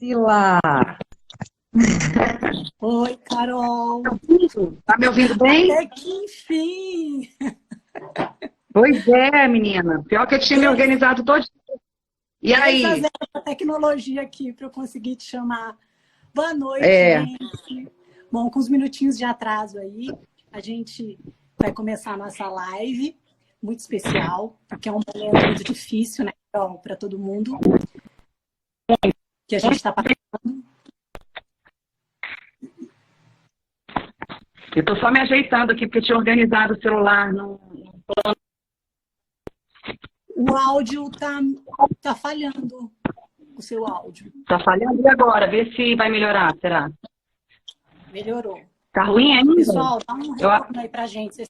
Priscila! Oi, Carol. Tá me ouvindo bem? Até que enfim! Pois é, menina. Pior que eu tinha me organizado todo. E aí? A tecnologia aqui para eu conseguir te chamar. Boa noite, É. gente. Bom, com uns minutinhos de atraso aí, a gente vai começar a nossa live, muito especial, porque é um momento muito difícil, né, Carol, para todo mundo, que a gente está passando. Eu tô só me ajeitando aqui, porque eu tinha organizado o celular no plano. O áudio tá falhando, o seu áudio. Tá falhando e agora? Vê se vai melhorar, será? Melhorou. Tá ruim ainda? Pessoal, dá um retorno aí pra gente. Vocês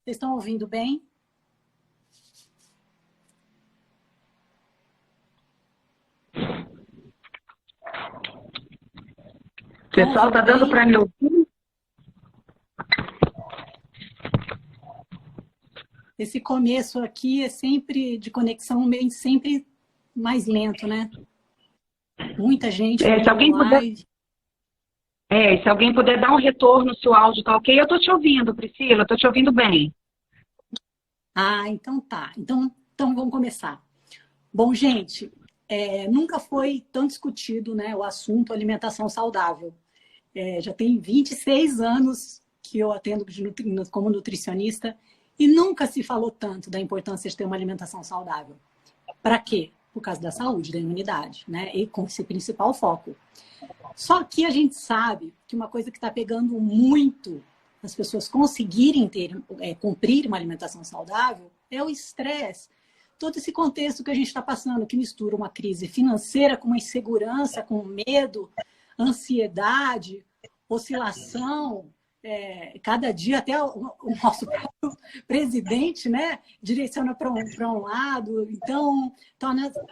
estão ouvindo bem? O pessoal tá dando para me ouvir? Esse começo aqui é sempre de conexão, meio sempre mais lento, né? Muita gente Se alguém puder dar um retorno se o áudio tá ok, eu tô te ouvindo, Priscila, eu tô te ouvindo bem. Ah, então tá. Então vamos começar. Bom, gente, nunca foi tão discutido, né, o assunto alimentação saudável. Já tem 26 anos que eu atendo como nutricionista e nunca se falou tanto da importância de ter uma alimentação saudável. Para quê? Por causa da saúde, da imunidade, né? E com esse principal foco. Só que a gente sabe que uma coisa que está pegando muito as pessoas conseguirem cumprir uma alimentação saudável é o estresse. Todo esse contexto que a gente está passando, que mistura uma crise financeira com uma insegurança, com medo, ansiedade, oscilação. Cada dia até o nosso próprio presidente, né, direciona para um lado, então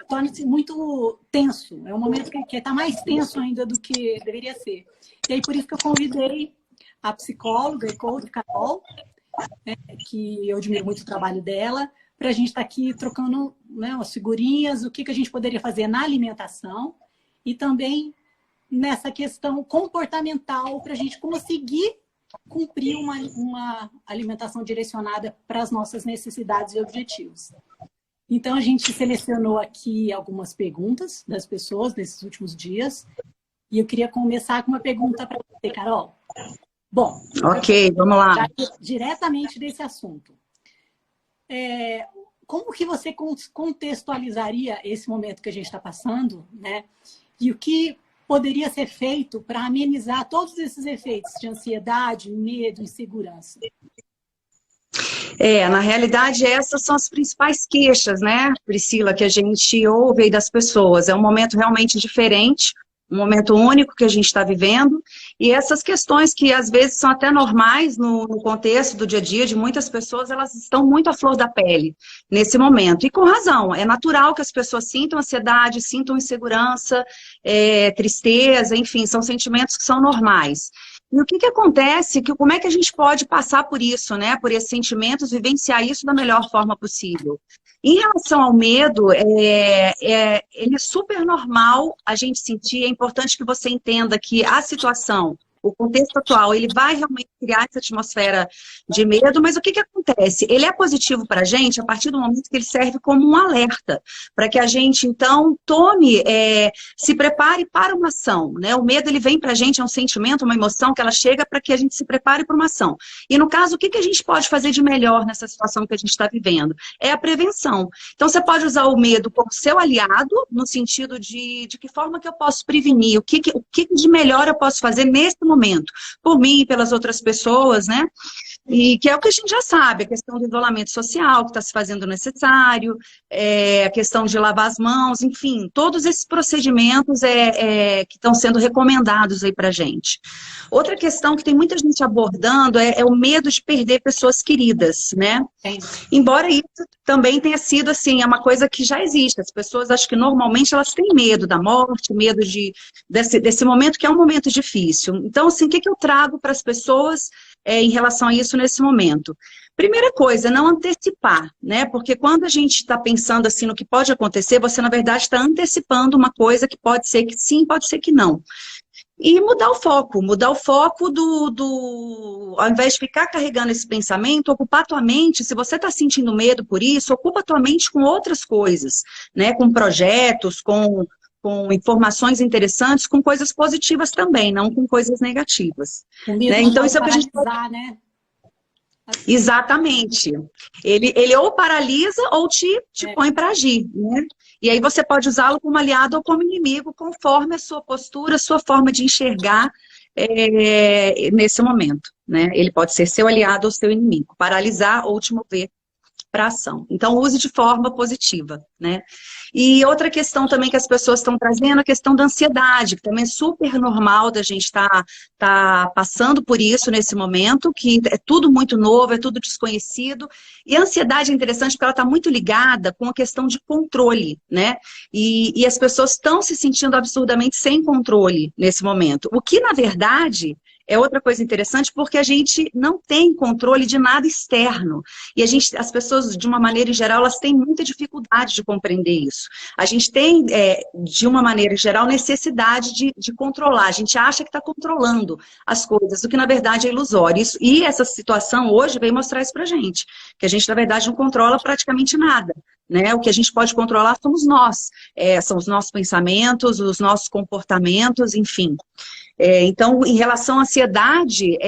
torna-se muito tenso. É um momento que está mais tenso ainda do que deveria ser. E aí por isso que eu convidei a psicóloga e coach Carol, né, que eu admiro muito o trabalho dela, para a gente estar aqui trocando, né, umas figurinhas, o que a gente poderia fazer na alimentação e também nessa questão comportamental para a gente conseguir cumprir uma alimentação direcionada para as nossas necessidades e objetivos. Então, a gente selecionou aqui algumas perguntas das pessoas nesses últimos dias. E eu queria começar com uma pergunta para você, Carol. Bom, ok, vamos lá. Diretamente desse assunto. Como que você contextualizaria esse momento que a gente está passando, né? E o que poderia ser feito para amenizar todos esses efeitos de ansiedade, medo, insegurança? Na realidade, essas são as principais queixas, né, Priscila, que a gente ouve aí das pessoas. É um momento realmente diferente, um momento único que a gente está vivendo, e essas questões que às vezes são até normais no contexto do dia a dia de muitas pessoas, elas estão muito à flor da pele nesse momento. E com razão, é natural que as pessoas sintam ansiedade, sintam insegurança, tristeza, enfim, são sentimentos que são normais. E o que acontece, como é que a gente pode passar por isso, né, por esses sentimentos, vivenciar isso da melhor forma possível? Em relação ao medo, ele é super normal a gente sentir, é importante que você entenda que a situação, o contexto atual, ele vai realmente criar essa atmosfera de medo, mas o que acontece? Ele é positivo para a gente a partir do momento que ele serve como um alerta, para que a gente, então, se prepare para uma ação, né? O medo, ele vem para a gente, é um sentimento, uma emoção que ela chega para que a gente se prepare para uma ação. E no caso, o que a gente pode fazer de melhor nessa situação que a gente está vivendo? É a prevenção. Então, você pode usar o medo como seu aliado, no sentido de que forma que eu posso prevenir, o que de melhor eu posso fazer nesse momento, por mim e pelas outras pessoas, né? E que é o que a gente já sabe, a questão do isolamento social que está se fazendo necessário, a questão de lavar as mãos, enfim, todos esses procedimentos que estão sendo recomendados aí para a gente. Outra questão que tem muita gente abordando é o medo de perder pessoas queridas, né? Embora isso também tenha sido, assim, é uma coisa que já existe. As pessoas, acho que normalmente elas têm medo da morte, medo desse momento que é um momento difícil. Então, Então, assim, o que eu trago para as pessoas em relação a isso nesse momento? Primeira coisa, não antecipar, né? Porque quando a gente está pensando assim no que pode acontecer, você, na verdade, está antecipando uma coisa que pode ser que sim, pode ser que não. E mudar o foco ao invés de ficar carregando esse pensamento, ocupar tua mente, se você está sentindo medo por isso, ocupa tua mente com outras coisas, né? Com projetos, com informações interessantes, com coisas positivas também, não com coisas negativas. O medo Né? Então, isso é o que a gente paralisar, né? Exatamente. Ele ou paralisa ou te põe para agir, né? E aí você pode usá-lo como aliado ou como inimigo, conforme a sua postura, a sua forma de enxergar nesse momento, né? Ele pode ser seu aliado ou seu inimigo, paralisar ou te mover para ação. Então, use de forma positiva, né? E outra questão também que as pessoas estão trazendo, a questão da ansiedade, que também é super normal da gente tá passando por isso nesse momento, que é tudo muito novo, é tudo desconhecido. E a ansiedade é interessante porque ela está muito ligada com a questão de controle, né? E as pessoas estão se sentindo absurdamente sem controle nesse momento. O que, na verdade, é outra coisa interessante, porque a gente não tem controle de nada externo. E as pessoas, de uma maneira em geral, elas têm muita dificuldade de compreender isso. A gente tem, de uma maneira geral, necessidade de controlar. A gente acha que está controlando as coisas, o que na verdade é ilusório. E essa situação hoje veio mostrar isso pra gente, que a gente na verdade não controla praticamente nada. Né? O que a gente pode controlar somos nós. São os nossos pensamentos, os nossos comportamentos, enfim. Então, em relação à ansiedade,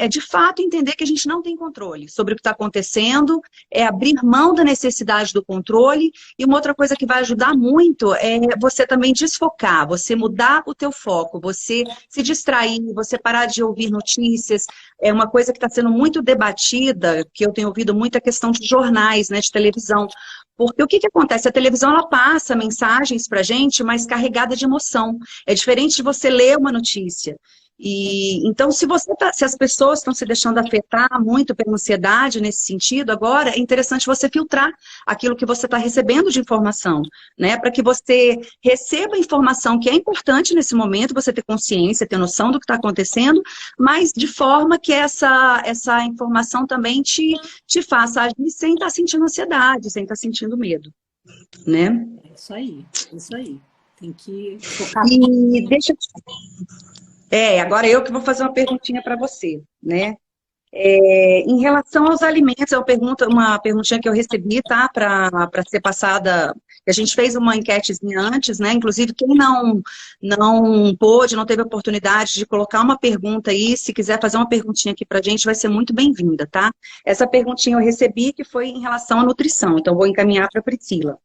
de fato entender que a gente não tem controle sobre o que está acontecendo, abrir mão da necessidade do controle, e uma outra coisa que vai ajudar muito é você também desfocar, você mudar o teu foco, você se distrair, você parar de ouvir notícias. É uma coisa que está sendo muito debatida, que eu tenho ouvido muito, a questão de jornais, né, de televisão. Porque o que acontece? A televisão, ela passa mensagens para a gente, mas carregada de emoção. É diferente de você ler uma notícia. Então, se as pessoas estão se deixando afetar muito pela ansiedade nesse sentido, agora é interessante você filtrar aquilo que você está recebendo de informação, né? Para que você receba a informação que é importante nesse momento, você ter consciência, ter noção do que está acontecendo, mas de forma que essa informação também te faça agir sem estar sentindo ansiedade, sem estar sentindo medo, né? Isso aí. Tem que focar. E deixa eu... agora eu que vou fazer uma perguntinha para você, né? Em relação aos alimentos, é uma perguntinha que eu recebi, tá? Para ser passada. A gente fez uma enquetezinha antes, né? Inclusive, quem não pôde, não teve oportunidade de colocar uma pergunta aí, se quiser fazer uma perguntinha aqui para a gente, vai ser muito bem-vinda, tá? Essa perguntinha eu recebi, que foi em relação à nutrição, então vou encaminhar para a Priscila.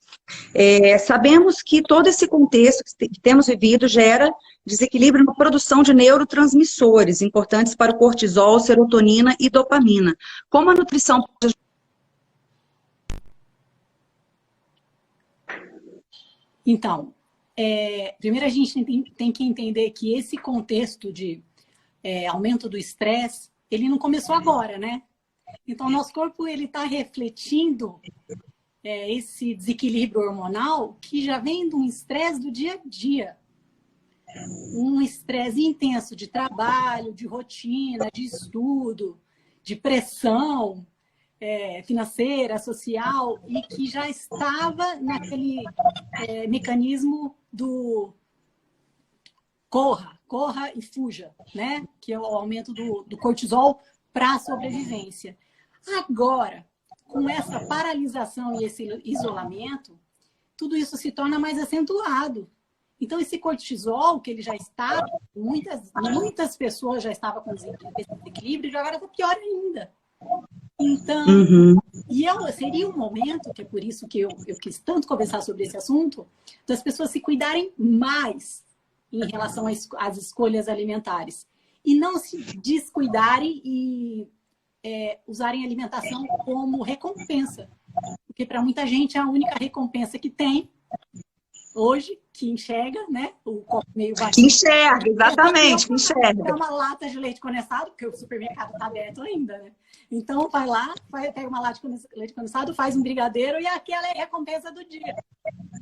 Sabemos que todo esse contexto que temos vivido gera desequilíbrio na produção de neurotransmissores importantes para o cortisol, serotonina e dopamina. Como a nutrição pode... Então, primeiro a gente tem que entender que esse contexto de aumento do estresse, ele não começou agora, né? Então, nosso corpo ele está refletindo esse desequilíbrio hormonal que já vem de um estresse do dia a dia. Um estresse intenso de trabalho, de rotina, de estudo, de pressão financeira, social, e que já estava naquele mecanismo do corra e fuja, né? Que é o aumento do cortisol para a sobrevivência. Agora, com essa paralisação e esse isolamento, tudo isso se torna mais acentuado. Então, esse cortisol, que ele já estava, muitas pessoas já estavam com esse desequilíbrio, e agora está pior ainda. Então, seria um momento, que é por isso que eu quis tanto conversar sobre esse assunto, das pessoas se cuidarem mais em relação às escolhas alimentares. E não se descuidarem e usarem a alimentação como recompensa. Porque para muita gente é a única recompensa que tem hoje, que enxerga, né? O copo meio vazio. Que enxerga, exatamente, que enxerga. É uma lata de leite condensado, porque o supermercado está aberto ainda, né? Então, vai lá, pega uma lata de leite condensado, faz um brigadeiro e aquela é a recompensa do dia.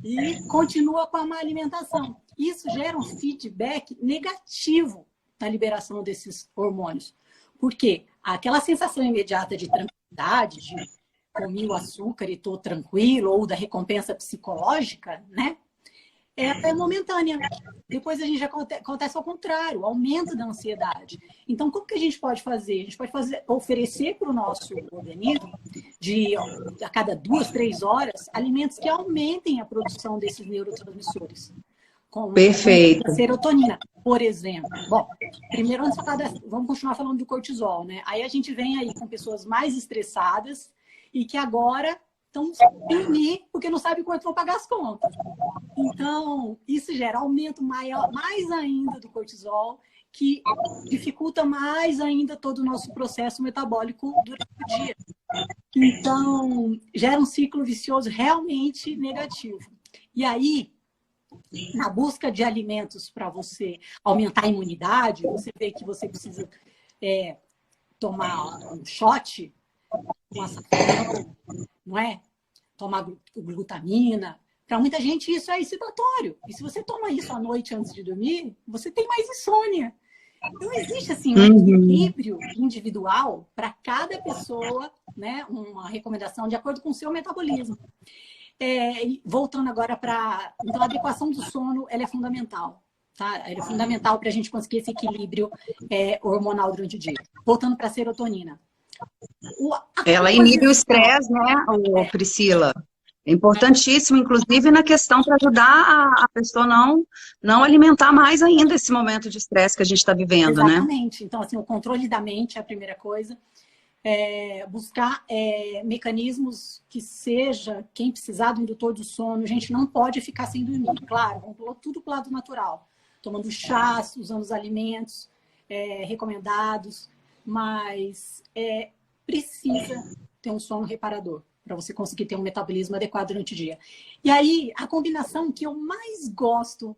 E continua com a má alimentação. Isso gera um feedback negativo na liberação desses hormônios. Por quê? Aquela sensação imediata de tranquilidade, de comi o açúcar e estou tranquilo, ou da recompensa psicológica, né? É até momentânea. Depois a gente já acontece ao contrário, o aumento da ansiedade. Então, como que a gente pode fazer? A gente pode oferecer para o nosso organismo, a cada 2, 3 horas, alimentos que aumentem a produção desses neurotransmissores. Como Perfeito. a serotonina, por exemplo. Bom, primeiro, vamos continuar falando do cortisol, né? Aí a gente vem aí com pessoas mais estressadas e que agora estão sem dormir porque não sabem quanto vão pagar as contas. Então, isso gera aumento maior, mais ainda do cortisol, que dificulta mais ainda todo o nosso processo metabólico durante o dia. Então, gera um ciclo vicioso realmente negativo. E aí, na busca de alimentos para você aumentar a imunidade, você vê que você precisa tomar um shot, um açafrão, não é? Tomar glutamina. Para muita gente isso é excitatório. E se você toma isso à noite antes de dormir, você tem mais insônia. Então existe assim um equilíbrio individual para cada pessoa, né? Uma recomendação de acordo com o seu metabolismo. Voltando agora para... Então a adequação do sono ela é fundamental. Tá? Ela é fundamental para a gente conseguir esse equilíbrio hormonal durante o dia. Voltando para a serotonina. Ela inibe o estresse, né, Priscila? É importantíssimo, inclusive, na questão para ajudar a pessoa não alimentar mais ainda esse momento de estresse que a gente está vivendo, né? Exatamente. Então, assim, o controle da mente é a primeira coisa. Buscar mecanismos que seja, quem precisar do indutor do sono, a gente não pode ficar sem dormir. Claro, vamos pôr tudo para o lado natural. Tomando chás, usando os alimentos recomendados, mas precisa ter um sono reparador para você conseguir ter um metabolismo adequado durante o dia. E aí, a combinação que eu mais gosto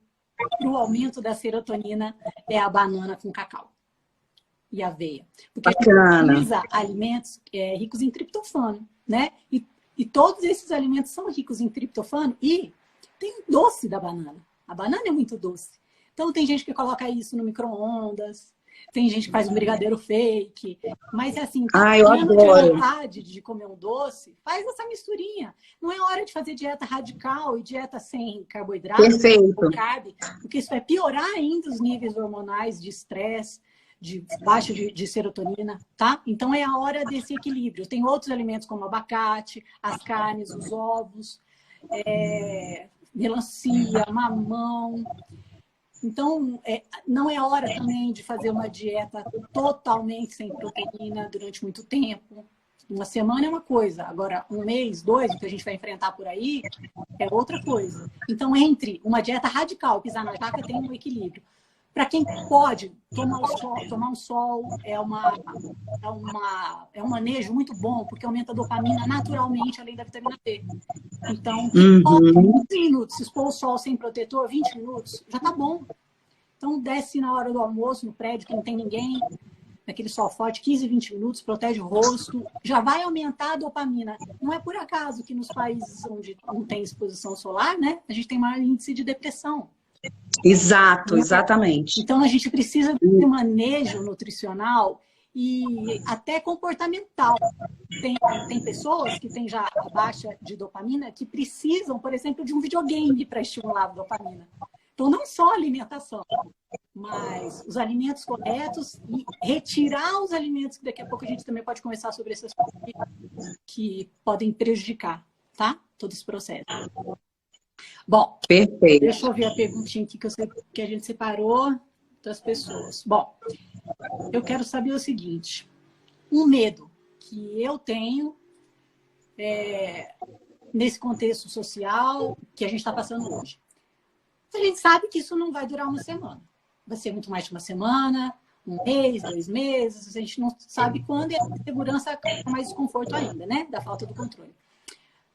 para o aumento da serotonina é a banana com cacau e aveia. Porque Bacana. a gente utiliza alimentos ricos em triptofano, né? E todos esses alimentos são ricos em triptofano e tem o doce da banana. A banana é muito doce. Então, tem gente que coloca isso no micro-ondas, tem gente que faz um brigadeiro fake, mas assim, eu adoro. vontade de comer um doce, faz essa misturinha. Não é hora de fazer dieta radical e dieta sem carboidrato, ou carb, porque isso vai piorar ainda os níveis hormonais de estresse, de baixa de serotonina, tá? Então é a hora desse equilíbrio. Tem outros alimentos como abacate, as carnes, os ovos, melancia, mamão. Então, não é hora também de fazer uma dieta totalmente sem proteína durante muito tempo. Uma semana é uma coisa, agora um mês, 2, o que a gente vai enfrentar por aí, é outra coisa. Então, entre uma dieta radical e pisar na jaca, tem um equilíbrio. Para quem pode, tomar um sol é um manejo muito bom, porque aumenta a dopamina naturalmente, além da vitamina D. Então, 15 minutos, se expor o sol sem protetor, 20 minutos, já tá bom. Então, desce na hora do almoço, no prédio que não tem ninguém, naquele sol forte, 15, 20 minutos, protege o rosto, já vai aumentar a dopamina. Não é por acaso que nos países onde não tem exposição solar, né, a gente tem maior índice de depressão. Exato, exatamente. Então, a gente precisa de um manejo nutricional e até comportamental. Tem pessoas que têm já a baixa de dopamina que precisam, por exemplo, de um videogame para estimular a dopamina. Então, não só a alimentação, mas os alimentos corretos e retirar os alimentos, que daqui a pouco a gente também pode conversar sobre essas coisas que podem prejudicar, tá? Todo esse processo. Bom, perfeito. Deixa eu ver a perguntinha aqui que a gente separou das pessoas. Bom, eu quero saber o seguinte. Um medo que eu tenho nesse contexto social que a gente está passando hoje. A gente sabe que isso não vai durar uma semana. Vai ser muito mais de uma semana, um mês, 2 meses. A gente não sabe quando e a segurança é mais desconforto ainda, né? Da falta do controle.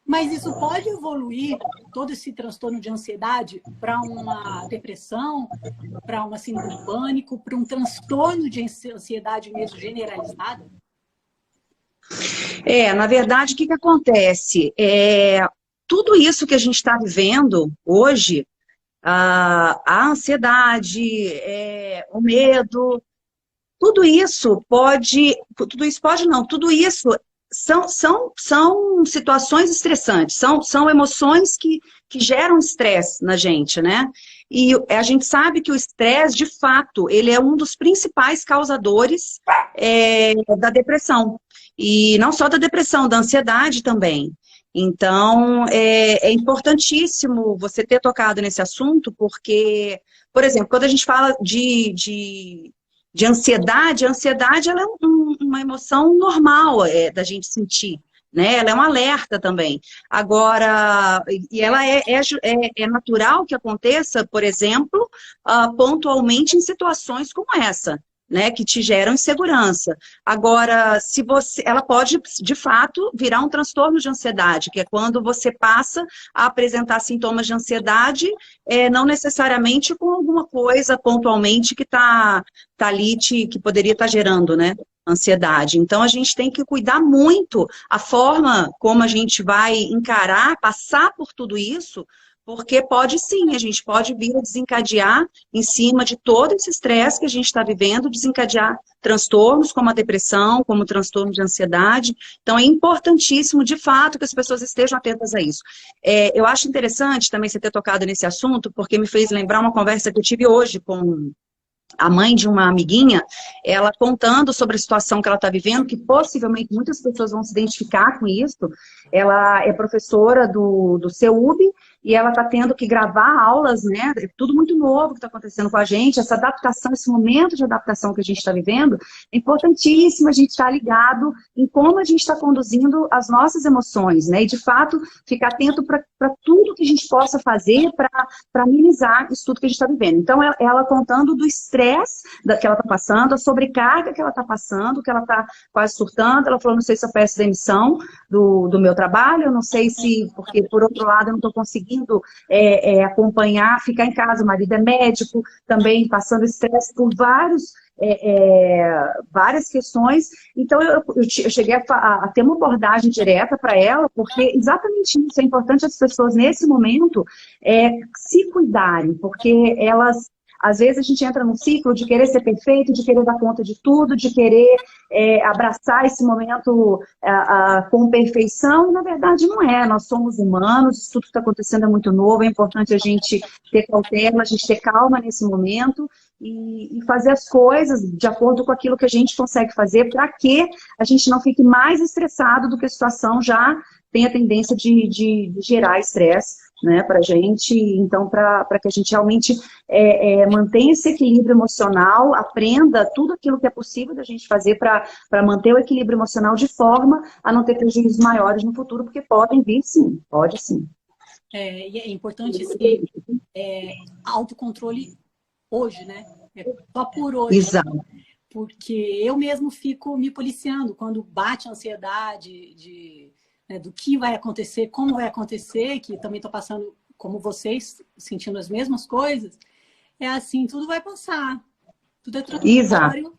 Mas isso pode evoluir, todo esse transtorno de ansiedade, para uma depressão, para uma síndrome de pânico, para um transtorno de ansiedade mesmo generalizada? Na verdade, o que acontece? Tudo isso que a gente está vivendo hoje, a ansiedade, o medo, tudo isso são situações estressantes, são emoções que geram estresse na gente, né? E a gente sabe que o estresse, de fato, ele é um dos principais causadores da depressão. E não só da depressão, da ansiedade também. Então, é importantíssimo você ter tocado nesse assunto, porque, por exemplo, quando a gente fala de ansiedade, a ansiedade ela é uma emoção normal da gente sentir, né? Ela é um alerta também. Agora, e ela é natural que aconteça, por exemplo, pontualmente em situações como essa, né, que te geram insegurança. Agora, ela pode, de fato, virar um transtorno de ansiedade, que é quando você passa a apresentar sintomas de ansiedade, não necessariamente com alguma coisa pontualmente que tá ali, que poderia estar gerando, né, ansiedade. Então, a gente tem que cuidar muito a forma como a gente vai encarar, passar por tudo isso, porque pode sim, a gente pode vir a desencadear, em cima de todo esse estresse que a gente está vivendo, desencadear transtornos como a depressão, como o transtorno de ansiedade. Então, é importantíssimo, de fato, que as pessoas estejam atentas a isso. Eu acho interessante também você ter tocado nesse assunto, porque me fez lembrar uma conversa que eu tive hoje com a mãe de uma amiguinha, ela contando sobre a situação que ela está vivendo, que possivelmente muitas pessoas vão se identificar com isso. Ela é professora do CEUB e ela está tendo que gravar aulas, né? É tudo muito novo que está acontecendo com a gente. Essa adaptação, esse momento de adaptação que a gente está vivendo, é importantíssimo a gente estar ligado em como a gente está conduzindo as nossas emoções, né? E, de fato, ficar atento para tudo que a gente possa fazer para minimizar isso tudo que a gente está vivendo. Então, ela contando do estresse que ela está passando, a sobrecarga que ela está passando, que ela está quase surtando. Ela falou, não sei se eu peço demissão do meu trabalho, eu não sei se, porque por outro lado eu não estou conseguindo acompanhar, ficar em casa, o marido é médico, também passando estresse por várias questões. Então eu cheguei a ter uma abordagem direta para ela, porque exatamente isso, é importante as pessoas nesse momento se cuidarem, porque elas... Às vezes a gente entra num ciclo de querer ser perfeito, de querer dar conta de tudo, de querer abraçar esse momento com perfeição, e na verdade não é. Nós somos humanos, isso tudo que está acontecendo é muito novo, é importante a gente ter cautela, a gente ter calma nesse momento e fazer as coisas de acordo com aquilo que a gente consegue fazer, para que a gente não fique mais estressado do que a situação já tem a tendência de gerar estresse, né, para a gente. Então, para que a gente realmente mantenha esse equilíbrio emocional, aprenda tudo aquilo que é possível da gente fazer para manter o equilíbrio emocional, de forma a não ter prejuízos maiores no futuro, porque podem vir sim, pode sim. E é importante esse autocontrole hoje, né? Só por hoje. Exato. Porque eu mesmo fico me policiando quando bate a ansiedade do que vai acontecer, como vai acontecer, que também estou passando, como vocês, sentindo as mesmas coisas. É assim, tudo vai passar. Tudo é transitório,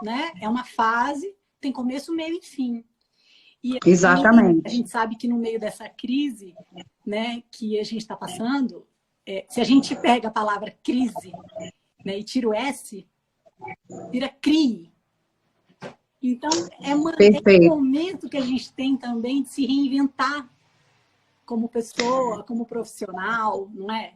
né? É uma fase, tem começo, meio e fim. E exatamente. A gente sabe que no meio dessa crise, né, que a gente está passando, se a gente pega a palavra crise, né, e tira o S, vira CRI. Então, é um momento que a gente tem também de se reinventar como pessoa, como profissional, não é?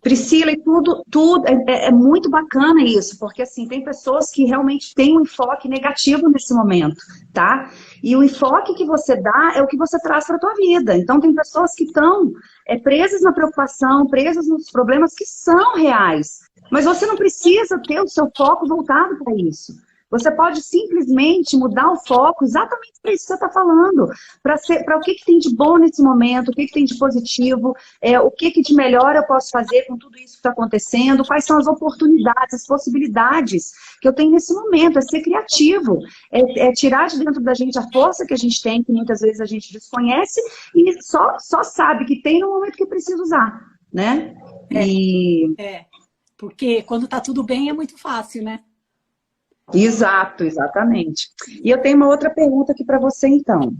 Priscila, e tudo é muito bacana isso, porque assim, tem pessoas que realmente têm um enfoque negativo nesse momento, tá? E o enfoque que você dá é o que você traz para a tua vida. Então, tem pessoas que estão presas na preocupação, presas nos problemas que são reais. Mas você não precisa ter o seu foco voltado para isso. Você pode simplesmente mudar o foco exatamente para isso que você está falando, para o que tem de bom nesse momento, o que tem de positivo, o que de melhor eu posso fazer com tudo isso que está acontecendo, quais são as oportunidades, as possibilidades que eu tenho nesse momento. É ser criativo, é tirar de dentro da gente a força que a gente tem, que muitas vezes a gente desconhece e só sabe que tem no momento que precisa usar, né? Porque quando está tudo bem é muito fácil, né? Exato, exatamente. E eu tenho uma outra pergunta aqui para você, então.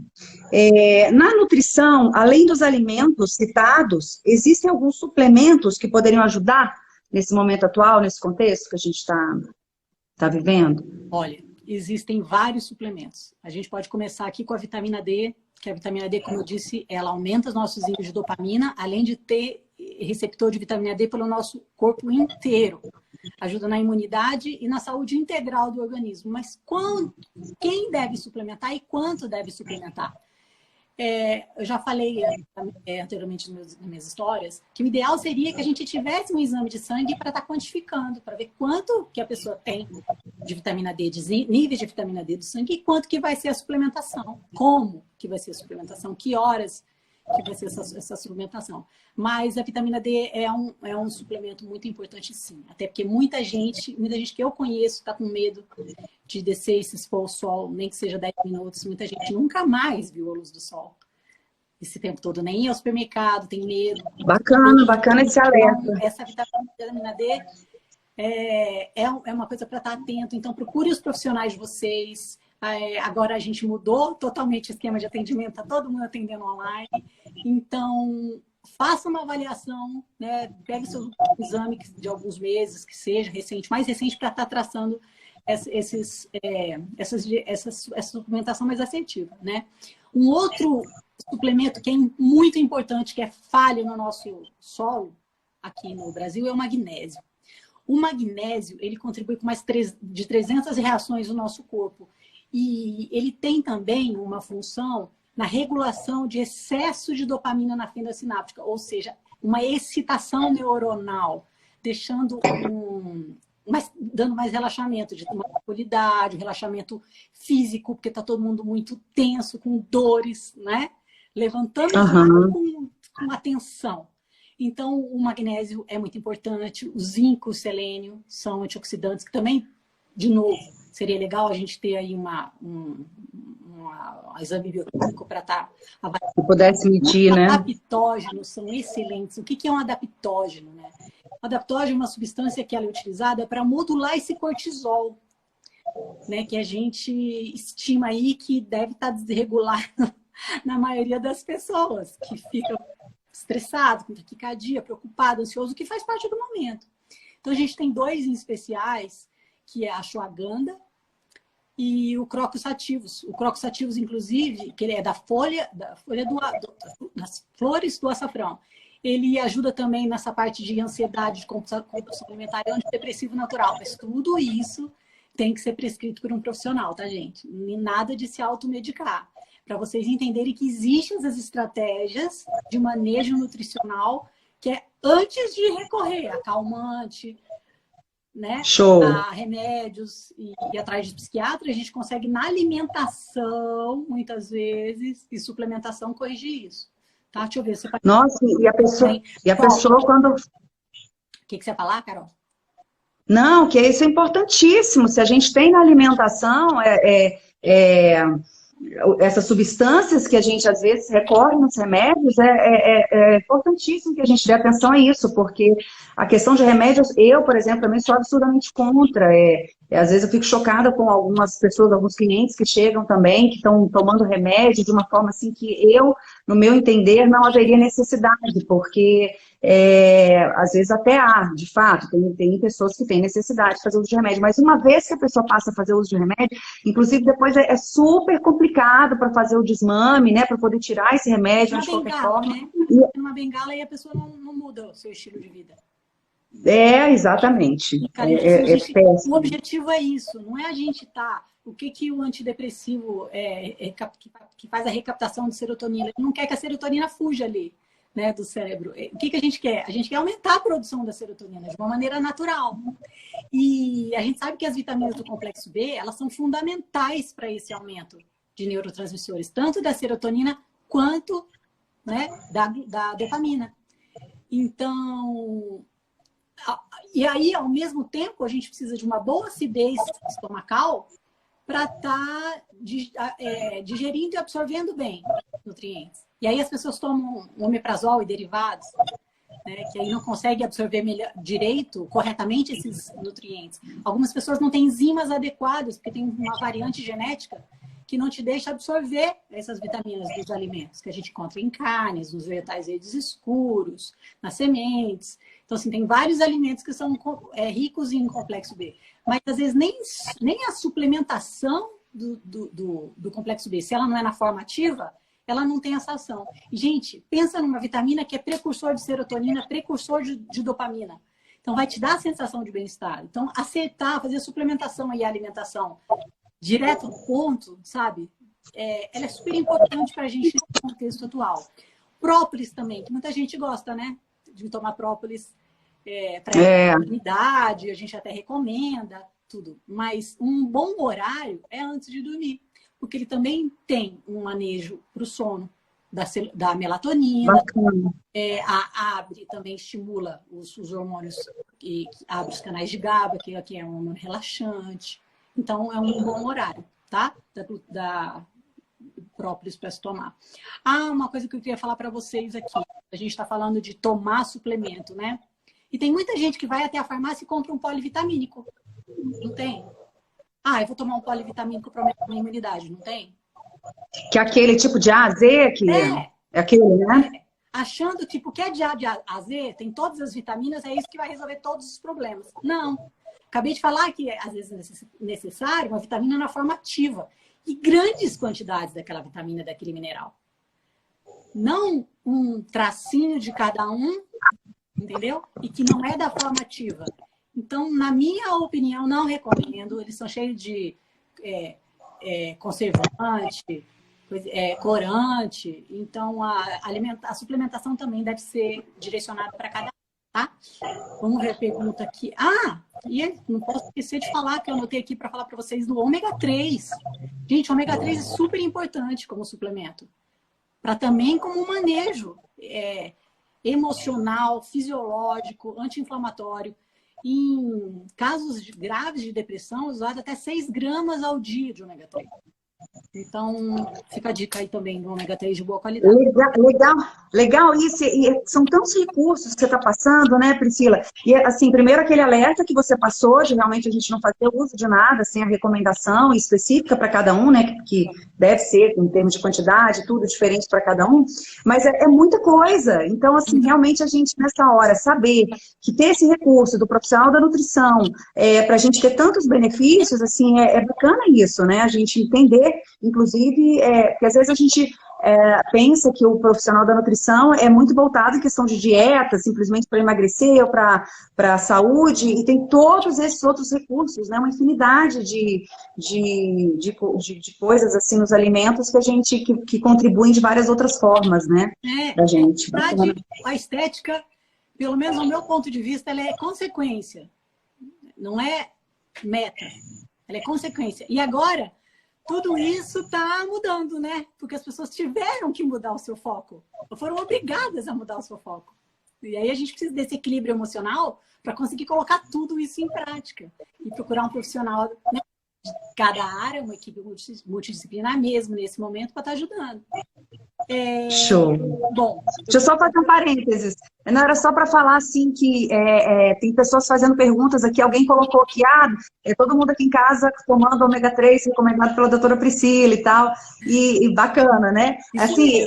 Na nutrição, além dos alimentos citados, existem alguns suplementos que poderiam ajudar nesse momento atual, nesse contexto que a gente está vivendo? Olha, existem vários suplementos. A gente pode começar aqui com a vitamina D, que a vitamina D, como eu disse, ela aumenta os nossos níveis de dopamina, além de ter receptor de vitamina D pelo nosso corpo inteiro. Ajuda na imunidade e na saúde integral do organismo. Mas quem deve suplementar e quanto deve suplementar? Eu já falei anteriormente nas minhas histórias que o ideal seria que a gente tivesse um exame de sangue para estar quantificando, para ver quanto que a pessoa tem de vitamina D, de níveis de vitamina D do sangue e quanto que vai ser a suplementação, como que vai ser a suplementação, que horas que vai ser essa suplementação. Mas a vitamina D é um suplemento muito importante, sim. Até porque muita gente que eu conheço está com medo de descer e se expor ao sol, nem que seja 10 minutos. Muita gente nunca mais viu a luz do sol esse tempo todo, nem ir ao supermercado, tem medo. Bacana esse alerta. Então, essa vitamina D é uma coisa para estar atento. Então, procure os profissionais de vocês. Agora a gente mudou totalmente o esquema de atendimento, está todo mundo atendendo online. Então, faça uma avaliação, né? Pegue seu exame de alguns meses, que seja recente, mais recente, para estar traçando essa suplementação mais assertiva, né? Um outro suplemento que é muito importante, que é falha no nosso solo, aqui no Brasil, é o magnésio. O magnésio, ele contribui com mais de 300 reações no nosso corpo. E ele tem também uma função na regulação de excesso de dopamina na fenda sináptica, ou seja, uma excitação neuronal, dando mais relaxamento, de uma qualidade, um relaxamento físico, porque está todo mundo muito tenso, com dores, né? Levantando com atenção. Então, o magnésio é muito importante, o zinco, o selênio são antioxidantes que também, de novo, seria legal a gente ter aí um exame bioquímico para estar avaliando. Se pudesse medir, né? Adaptógenos são excelentes. O que é um adaptógeno, né? O adaptógeno é uma substância que ela é utilizada para modular esse cortisol, né? Que a gente estima aí que deve estar desregulado na maioria das pessoas, que ficam estressado, com taquicardia, preocupado, ansioso, que faz parte do momento. Então, a gente tem dois em especiais, que é a ashwagandha e o crocus sativus. O crocus sativus, inclusive, que ele é das flores do açafrão. Ele ajuda também nessa parte de ansiedade, de compulsão alimentar e antidepressivo natural. Mas tudo isso tem que ser prescrito por um profissional, tá, gente? Nada de se automedicar. Para vocês entenderem que existem essas estratégias de manejo nutricional que é antes de recorrer a calmante, né? Show. A remédios e atrás de psiquiatra, a gente consegue na alimentação, muitas vezes, e suplementação corrigir isso. Tá? Deixa eu ver. Você pode... Nossa, e a pessoa quando... O que você ia falar, Carol? Não, que isso é importantíssimo. Se a gente tem na alimentação essas substâncias que a gente às vezes recorre nos remédios, é importantíssimo que a gente dê atenção a isso, porque a questão de remédios, eu, por exemplo, também sou absurdamente contra. Às vezes eu fico chocada com algumas pessoas, alguns clientes que chegam também, que estão tomando remédio de uma forma assim que eu, no meu entender, não haveria necessidade, porque às vezes até há, de fato, tem pessoas que têm necessidade de fazer uso de remédio, mas uma vez que a pessoa passa a fazer uso de remédio, inclusive depois é super complicado para fazer o desmame, né, para poder tirar esse remédio de qualquer forma. Né? Uma bengala e a pessoa não muda o seu estilo de vida. Exatamente. O objetivo é isso, não é a gente o que o antidepressivo que faz a recaptação de serotonina? Ele não quer que a serotonina fuja ali, né, do cérebro. O que a gente quer? A gente quer aumentar a produção da serotonina de uma maneira natural. E a gente sabe que as vitaminas do complexo B, elas são fundamentais para esse aumento de neurotransmissores, tanto da serotonina quanto, né, da dopamina. Então... E aí, ao mesmo tempo, a gente precisa de uma boa acidez estomacal para estar digerindo e absorvendo bem nutrientes. E aí as pessoas tomam omeprazol e derivados, né, que aí não consegue absorver direito, corretamente esses nutrientes. Algumas pessoas não têm enzimas adequadas, porque tem uma variante genética que não te deixa absorver essas vitaminas dos alimentos, que a gente encontra em carnes, nos vegetais verdes escuros, nas sementes. Então, assim, tem vários alimentos que são ricos em complexo B. Mas, às vezes, nem a suplementação do complexo B, se ela não é na forma ativa, ela não tem essa ação. E, gente, pensa numa vitamina que é precursor de serotonina, precursor de dopamina. Então, vai te dar a sensação de bem-estar. Então, acertar, fazer a suplementação e a alimentação direto no ponto, sabe? Ela é super importante para a gente no contexto atual. Própolis também, que muita gente gosta, né? De tomar própolis para imunidade, a gente até recomenda, tudo. Mas um bom horário é antes de dormir, porque ele também tem um manejo para o sono da melatonina. Abre, também estimula os hormônios, e abre os canais de GABA, que é um hormônio relaxante. Então, é um bom horário, tá? Da própolis para se tomar. Uma coisa que eu queria falar para vocês aqui. A gente está falando de tomar suplemento, né? E tem muita gente que vai até a farmácia e compra um polivitamínico. Não tem? Eu vou tomar um polivitamínico para aumentar a minha imunidade. Não tem? Que é aquele tipo de A a Z que é aquele, né? Achando que porque é de A a Z, tem todas as vitaminas, é isso que vai resolver todos os problemas. Não. Acabei de falar que, às vezes, é necessário uma vitamina na forma ativa. E grandes quantidades daquela vitamina, daquele mineral. Não um tracinho de cada um, entendeu? E que não é da forma ativa. Então, na minha opinião, não recomendo. Eles são cheios de conservante, corante. Então, a suplementação também deve ser direcionada para cada um. Tá? Vamos ver a pergunta aqui. E não posso esquecer de falar, que eu anotei aqui para falar para vocês do ômega 3. Gente, o ômega 3 é super importante como suplemento. Para também como manejo emocional, fisiológico, anti-inflamatório. Em casos graves de depressão, usado até 6 gramas ao dia de ômega 3. Então, fica a dica aí também do ômega 3 de boa qualidade. Legal isso. E são tantos recursos que você está passando, né, Priscila? E, assim, primeiro aquele alerta que você passou, de realmente a gente não fazer uso de nada, sem a recomendação específica para cada um, né, que deve ser, em termos de quantidade, tudo diferente para cada um, mas é muita coisa. Então, assim, realmente a gente, nessa hora, saber que ter esse recurso do profissional da nutrição, para a gente ter tantos benefícios, assim, é bacana isso, né? A gente entender, inclusive, porque às vezes a gente pensa que o profissional da nutrição é muito voltado em questão de dieta, simplesmente para emagrecer ou para a saúde, e tem todos esses outros recursos, né? Uma infinidade de coisas assim nos alimentos que contribuem de várias outras formas, né? Da gente. A estética, pelo menos no meu ponto de vista, ela é consequência, não é meta, ela é consequência. E agora tudo isso está mudando, né? Porque as pessoas tiveram que mudar o seu foco. Foram obrigadas a mudar o seu foco. E aí a gente precisa desse equilíbrio emocional para conseguir colocar tudo isso em prática. E procurar um profissional, né, de cada área, uma equipe multidisciplinar mesmo nesse momento para estar ajudando. Show. Bom, deixa eu só fazer um parênteses. Não era só para falar assim que tem pessoas fazendo perguntas aqui. Alguém colocou aqui, todo mundo aqui em casa tomando ômega 3 recomendado pela doutora Priscila e tal. E bacana, né? Assim,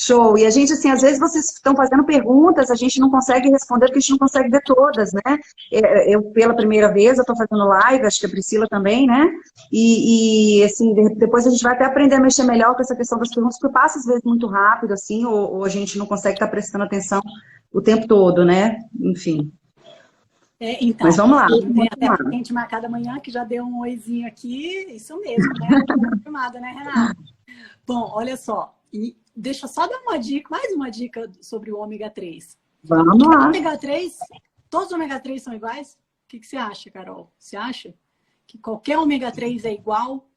show. E a gente, assim, às vezes vocês estão fazendo perguntas, a gente não consegue responder porque a gente não consegue ver todas, né? Eu, pela primeira vez, eu estou fazendo live, acho que a Priscila também, né? E assim, depois a gente vai até aprender a mexer melhor com essa questão das perguntas, porque passa às vezes muito rápido, assim, ou a gente não consegue estar prestando atenção o tempo todo, né? Enfim. Então, mas vamos lá. Tem até a gente marcada amanhã, que já deu um oizinho aqui, isso mesmo, né? Confirmada, né, Renata? Bom, olha só, deixa eu só dar mais uma dica sobre o ômega 3. Vamos lá. Ômega 3, todos os ômega 3 são iguais? O que você acha, Carol? Você acha que qualquer ômega 3 é igual?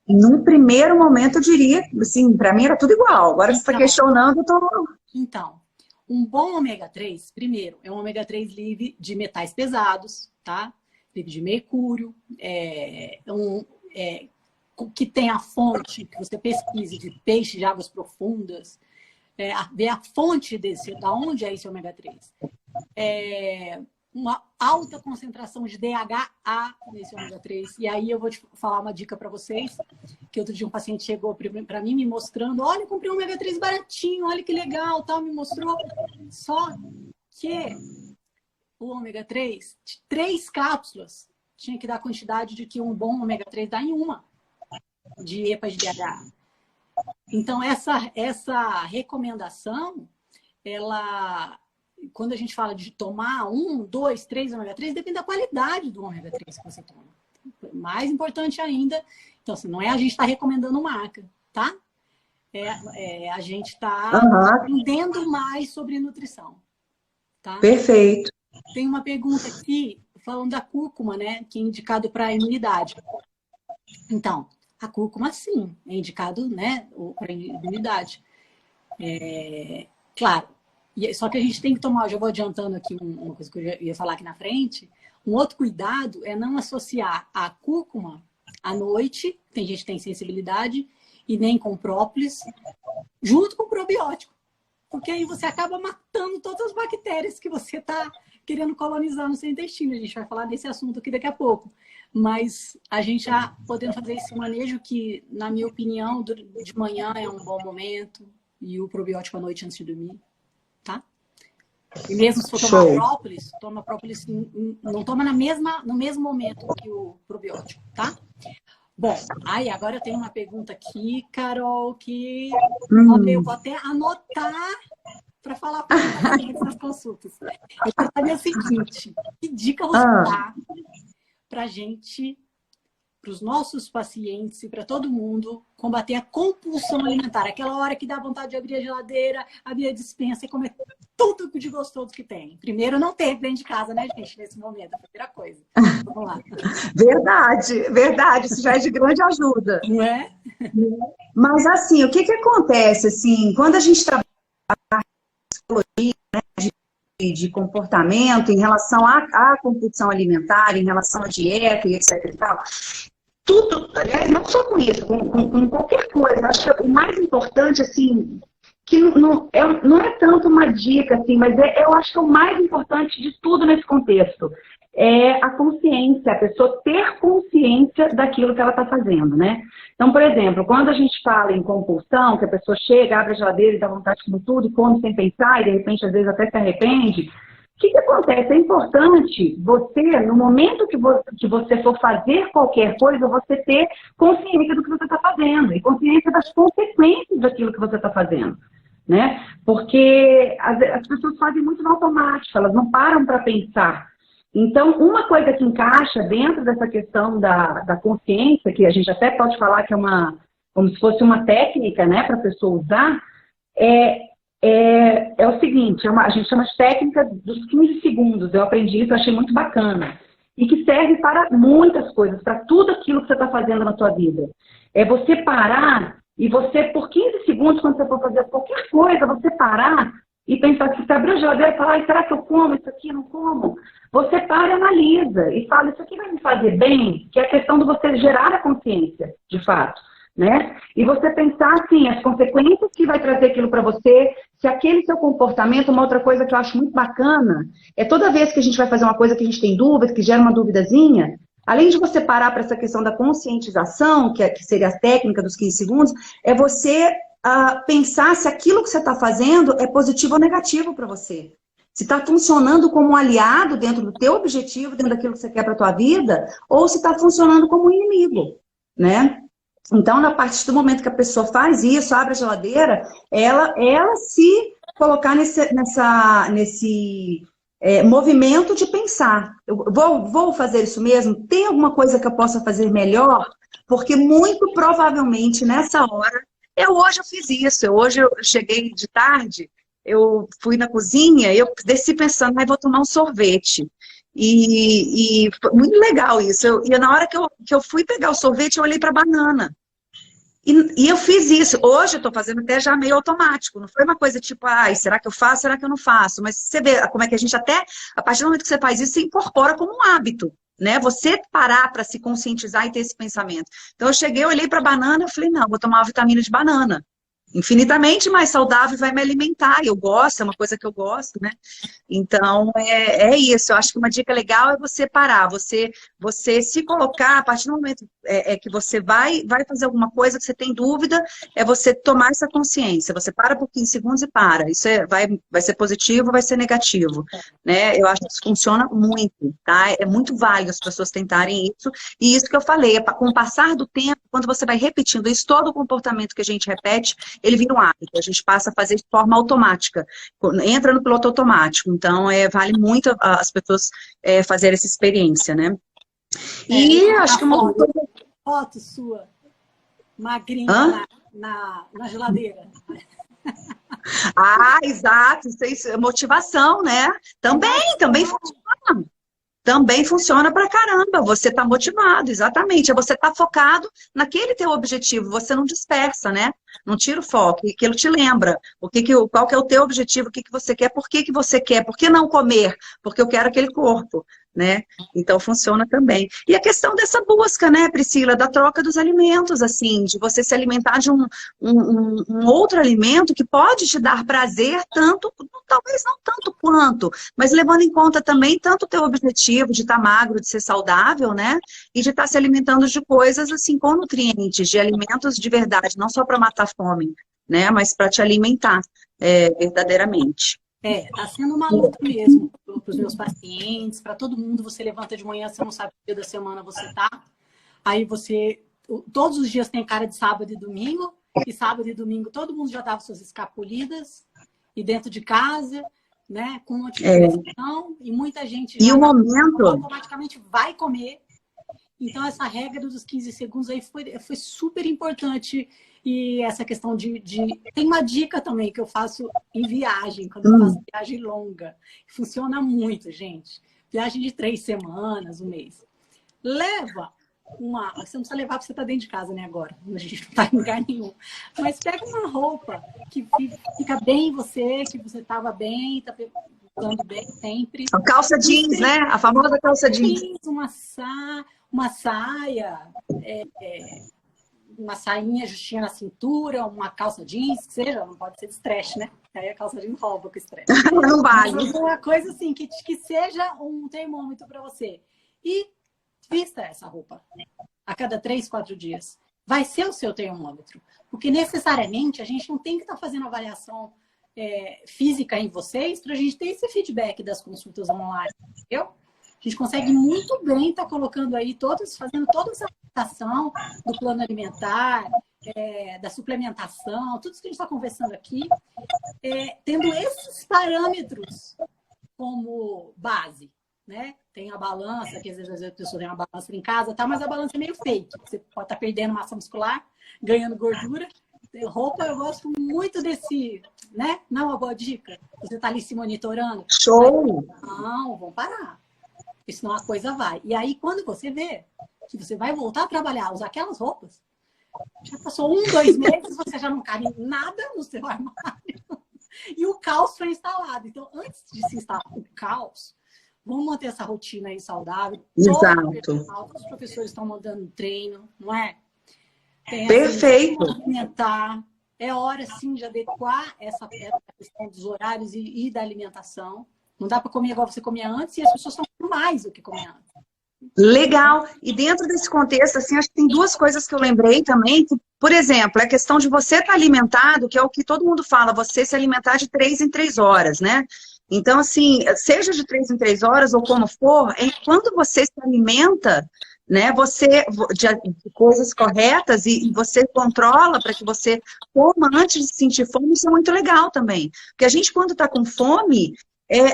Num primeiro momento, eu diria, assim, para mim era tudo igual. Agora você está questionando, eu tô... Então, um bom ômega 3, primeiro, é um ômega 3 livre de metais pesados, tá? Livre de mercúrio, que tem a fonte, que você pesquise, de peixe de águas profundas, ver a fonte desse, da onde é esse ômega 3. Uma alta concentração de DHA nesse ômega 3. E aí eu vou te falar uma dica para vocês, que outro dia um paciente chegou para mim me mostrando, olha, eu comprei um ômega 3 baratinho, olha que legal, tal, me mostrou. Só que o ômega 3, 3 cápsulas, tinha que dar a quantidade de que um bom ômega 3 dá em uma de EPA de DHA. Então, essa recomendação, ela, quando a gente fala de tomar 1, 2, 3 ômega 3, depende da qualidade do ômega 3 que você toma. Mais importante ainda, então, assim, não é a gente estar recomendando marca, tá? A gente está entendendo mais sobre nutrição. Tá? Perfeito. Tem uma pergunta aqui, falando da cúrcuma, né? Que é indicado para a imunidade. Então, a cúrcuma, sim, é indicado, né, para imunidade. Claro, só que a gente tem que tomar, já vou adiantando aqui uma coisa que eu ia falar aqui na frente, um outro cuidado é não associar a cúrcuma à noite, tem gente que tem sensibilidade, e nem com própolis, junto com o probiótico. Porque aí você acaba matando todas as bactérias que você está querendo colonizar no seu intestino. A gente vai falar desse assunto aqui daqui a pouco. Mas a gente já podendo fazer esse manejo que, na minha opinião, de manhã é um bom momento e o probiótico à noite antes de dormir, tá? E mesmo se for tomar própolis, não toma no mesmo momento que o probiótico, tá? Bom, aí agora eu tenho uma pergunta aqui, Carol, que eu vou até anotar para falar para vocês nas consultas. Eu quero saber o seguinte, que dica você dá para a gente, para os nossos pacientes e para todo mundo, combater a compulsão alimentar? Aquela hora que dá vontade de abrir a geladeira, abrir a despensa e comer tudo de gostoso que tem. Primeiro, não ter dentro de casa, né, gente, nesse momento, a primeira coisa. Vamos lá. Verdade, verdade. Isso já é de grande ajuda. Não é? Mas, assim, o que acontece, assim, quando a gente trabalha psicologia, né, de comportamento em relação à compulsão alimentar, em relação à dieta e etc e tal, tudo, aliás, não só com isso, com qualquer coisa. Acho que o mais importante, assim, que não é tanto uma dica, assim, mas eu acho que o mais importante de tudo nesse contexto é a consciência, a pessoa ter consciência daquilo que ela está fazendo, né? Então, por exemplo, quando a gente fala em compulsão, que a pessoa chega, abre a geladeira e dá vontade de comer tudo, e come sem pensar, e de repente, às vezes, até se arrepende, o que acontece? É importante você, no momento que você for fazer qualquer coisa, você ter consciência do que você está fazendo, e consciência das consequências daquilo que você está fazendo, né? Porque as pessoas fazem muito no automático, elas não param para pensar. Então, uma coisa que encaixa dentro dessa questão da consciência, que a gente até pode falar que é como se fosse uma técnica, né, para a pessoa usar, é o seguinte, a gente chama de técnica dos 15 segundos. Eu aprendi isso, eu achei muito bacana. E que serve para muitas coisas, para tudo aquilo que você está fazendo na sua vida. É você parar e você, por 15 segundos, quando você for fazer qualquer coisa, você parar e pensar que você abriu a geladeira e falar, será que eu como isso aqui? Não como? Você para e analisa e fala, isso aqui vai me fazer bem? Que é a questão de você gerar a consciência, de fato, né? E você pensar, assim, as consequências que vai trazer aquilo para você, se aquele seu comportamento, uma outra coisa que eu acho muito bacana, é toda vez que a gente vai fazer uma coisa que a gente tem dúvida, que gera uma duvidazinha, além de você parar para essa questão da conscientização, que seria a técnica dos 15 segundos, é você pensar se aquilo que você está fazendo é positivo ou negativo para você. Se está funcionando como um aliado dentro do teu objetivo, dentro daquilo que você quer para a tua vida, ou se está funcionando como um inimigo, né? Então, na partir do momento que a pessoa faz isso, abre a geladeira, ela se colocar nesse movimento de pensar. Eu vou fazer isso mesmo? Tem alguma coisa que eu possa fazer melhor? Porque muito provavelmente nessa hora, hoje eu fiz isso. Hoje eu cheguei de tarde, eu fui na cozinha, eu desci pensando, vou tomar um sorvete. E foi muito legal isso. E na hora que eu fui pegar o sorvete, eu olhei para a banana. E eu fiz isso. Hoje eu estou fazendo até já meio automático. Não foi uma coisa tipo, será que eu faço, será que eu não faço? Mas você vê como é que a gente até, a partir do momento que você faz isso, você incorpora como um hábito, né? Você parar para se conscientizar e ter esse pensamento. Então eu cheguei, olhei para a banana e falei, não, vou tomar uma vitamina de banana. infinitamente mais saudável e vai me alimentar. Eu gosto, é uma coisa que eu gosto, né? Então, é isso. Eu acho que uma dica legal é você parar, você se colocar, a partir do momento que você vai fazer alguma coisa que você tem dúvida, é você tomar essa consciência. Você para por 15 segundos e para. Isso vai ser positivo, vai ser negativo, né? Eu acho que isso funciona muito, tá? É muito válido as pessoas tentarem isso. E isso que eu falei, com o passar do tempo, quando você vai repetindo isso, todo o comportamento que a gente repete, ele vira um hábito. A gente passa a fazer de forma automática. Entra no piloto automático. Então, vale muito as pessoas fazerem essa experiência, né? E acho que uma outra coisa... Foto sua, magrinha na geladeira. Ah, exato. Isso é motivação, né? Também funciona. Também funciona pra caramba. Você tá motivado, exatamente. É você tá focado naquele teu objetivo. Você não dispersa, né? Não tira o foco. E aquilo te lembra. Qual que é o teu objetivo? O que você quer? Por que você quer? Por que não comer? Porque eu quero aquele corpo, né? Então funciona também. E a questão dessa busca, né, Priscila, da troca dos alimentos, assim, de você se alimentar de um outro alimento que pode te dar prazer, tanto, talvez não tanto quanto, mas levando em conta também tanto o teu objetivo de estar magro, de ser saudável, né? E de estar se alimentando de coisas assim com nutrientes, de alimentos de verdade, não só para matar fome, né? Mas para te alimentar verdadeiramente. Tá sendo uma luta mesmo para os meus pacientes, para todo mundo. Você levanta de manhã, você não sabe que dia da semana você tá. Aí todos os dias tem cara de sábado e domingo, e sábado e domingo todo mundo já dava suas escapulidas, e dentro de casa, né, com notificação, e muita gente já automaticamente vai comer. Então, essa regra dos 15 segundos aí foi super importante. E essa questão Tem uma dica também que eu faço em viagem, quando eu faço viagem longa. Funciona muito, gente. Viagem de 3 semanas, um mês. Leva Você não precisa levar porque você está dentro de casa, né, agora. A gente não está em lugar nenhum. Mas pega uma roupa que fica bem em você, que você estava bem, está ficando bem sempre. A calça jeans, né? A famosa calça jeans. Uma saia, uma sainha justinha na cintura, uma calça jeans, que seja, não pode ser de stretch, né? Aí a calça jeans rouba com stretch. Não vale. Mas uma coisa assim, que seja um termômetro para você. E vista essa roupa a cada 3, 4 dias. Vai ser o seu termômetro. Porque necessariamente a gente não tem que estar fazendo avaliação física em vocês para a gente ter esse feedback das consultas online, entendeu? A gente consegue muito bem estar colocando aí fazendo toda essa adaptação do plano alimentar, da suplementação, tudo isso que a gente está conversando aqui, tendo esses parâmetros como base, né? Tem a balança, que às vezes a pessoa tem uma balança em casa, tá? Mas a balança é meio fake. Você pode estar perdendo massa muscular, ganhando gordura. Roupa, eu gosto muito desse, né? Não é uma boa dica. Você está ali se monitorando. Show! Não, vamos parar. Porque senão a coisa vai. E aí, quando você vê que você vai voltar a trabalhar, usar aquelas roupas, já passou 1, 2 meses, você já não cabe nada no seu armário. E o caos foi instalado. Então, antes de se instalar o caos, vamos manter essa rotina aí saudável. Exato. Todos os professores estão mandando treino, não é? Tem, Perfeito. Assim, alimentar. É hora, sim, de adequar essa questão dos horários e da alimentação. Não dá para comer igual você comia antes e as pessoas estão comendo mais do que comiam antes. Legal. E dentro desse contexto, assim, acho que tem 2 coisas que eu lembrei também. Que, por exemplo, a questão de você estar alimentado, que é o que todo mundo fala, você se alimentar de 3 em 3 horas, né? Então, assim, seja de 3 em 3 horas ou como for, quando você se alimenta, né, de coisas corretas e você controla para que você coma antes de sentir fome, isso é muito legal também. Porque a gente, quando está com fome,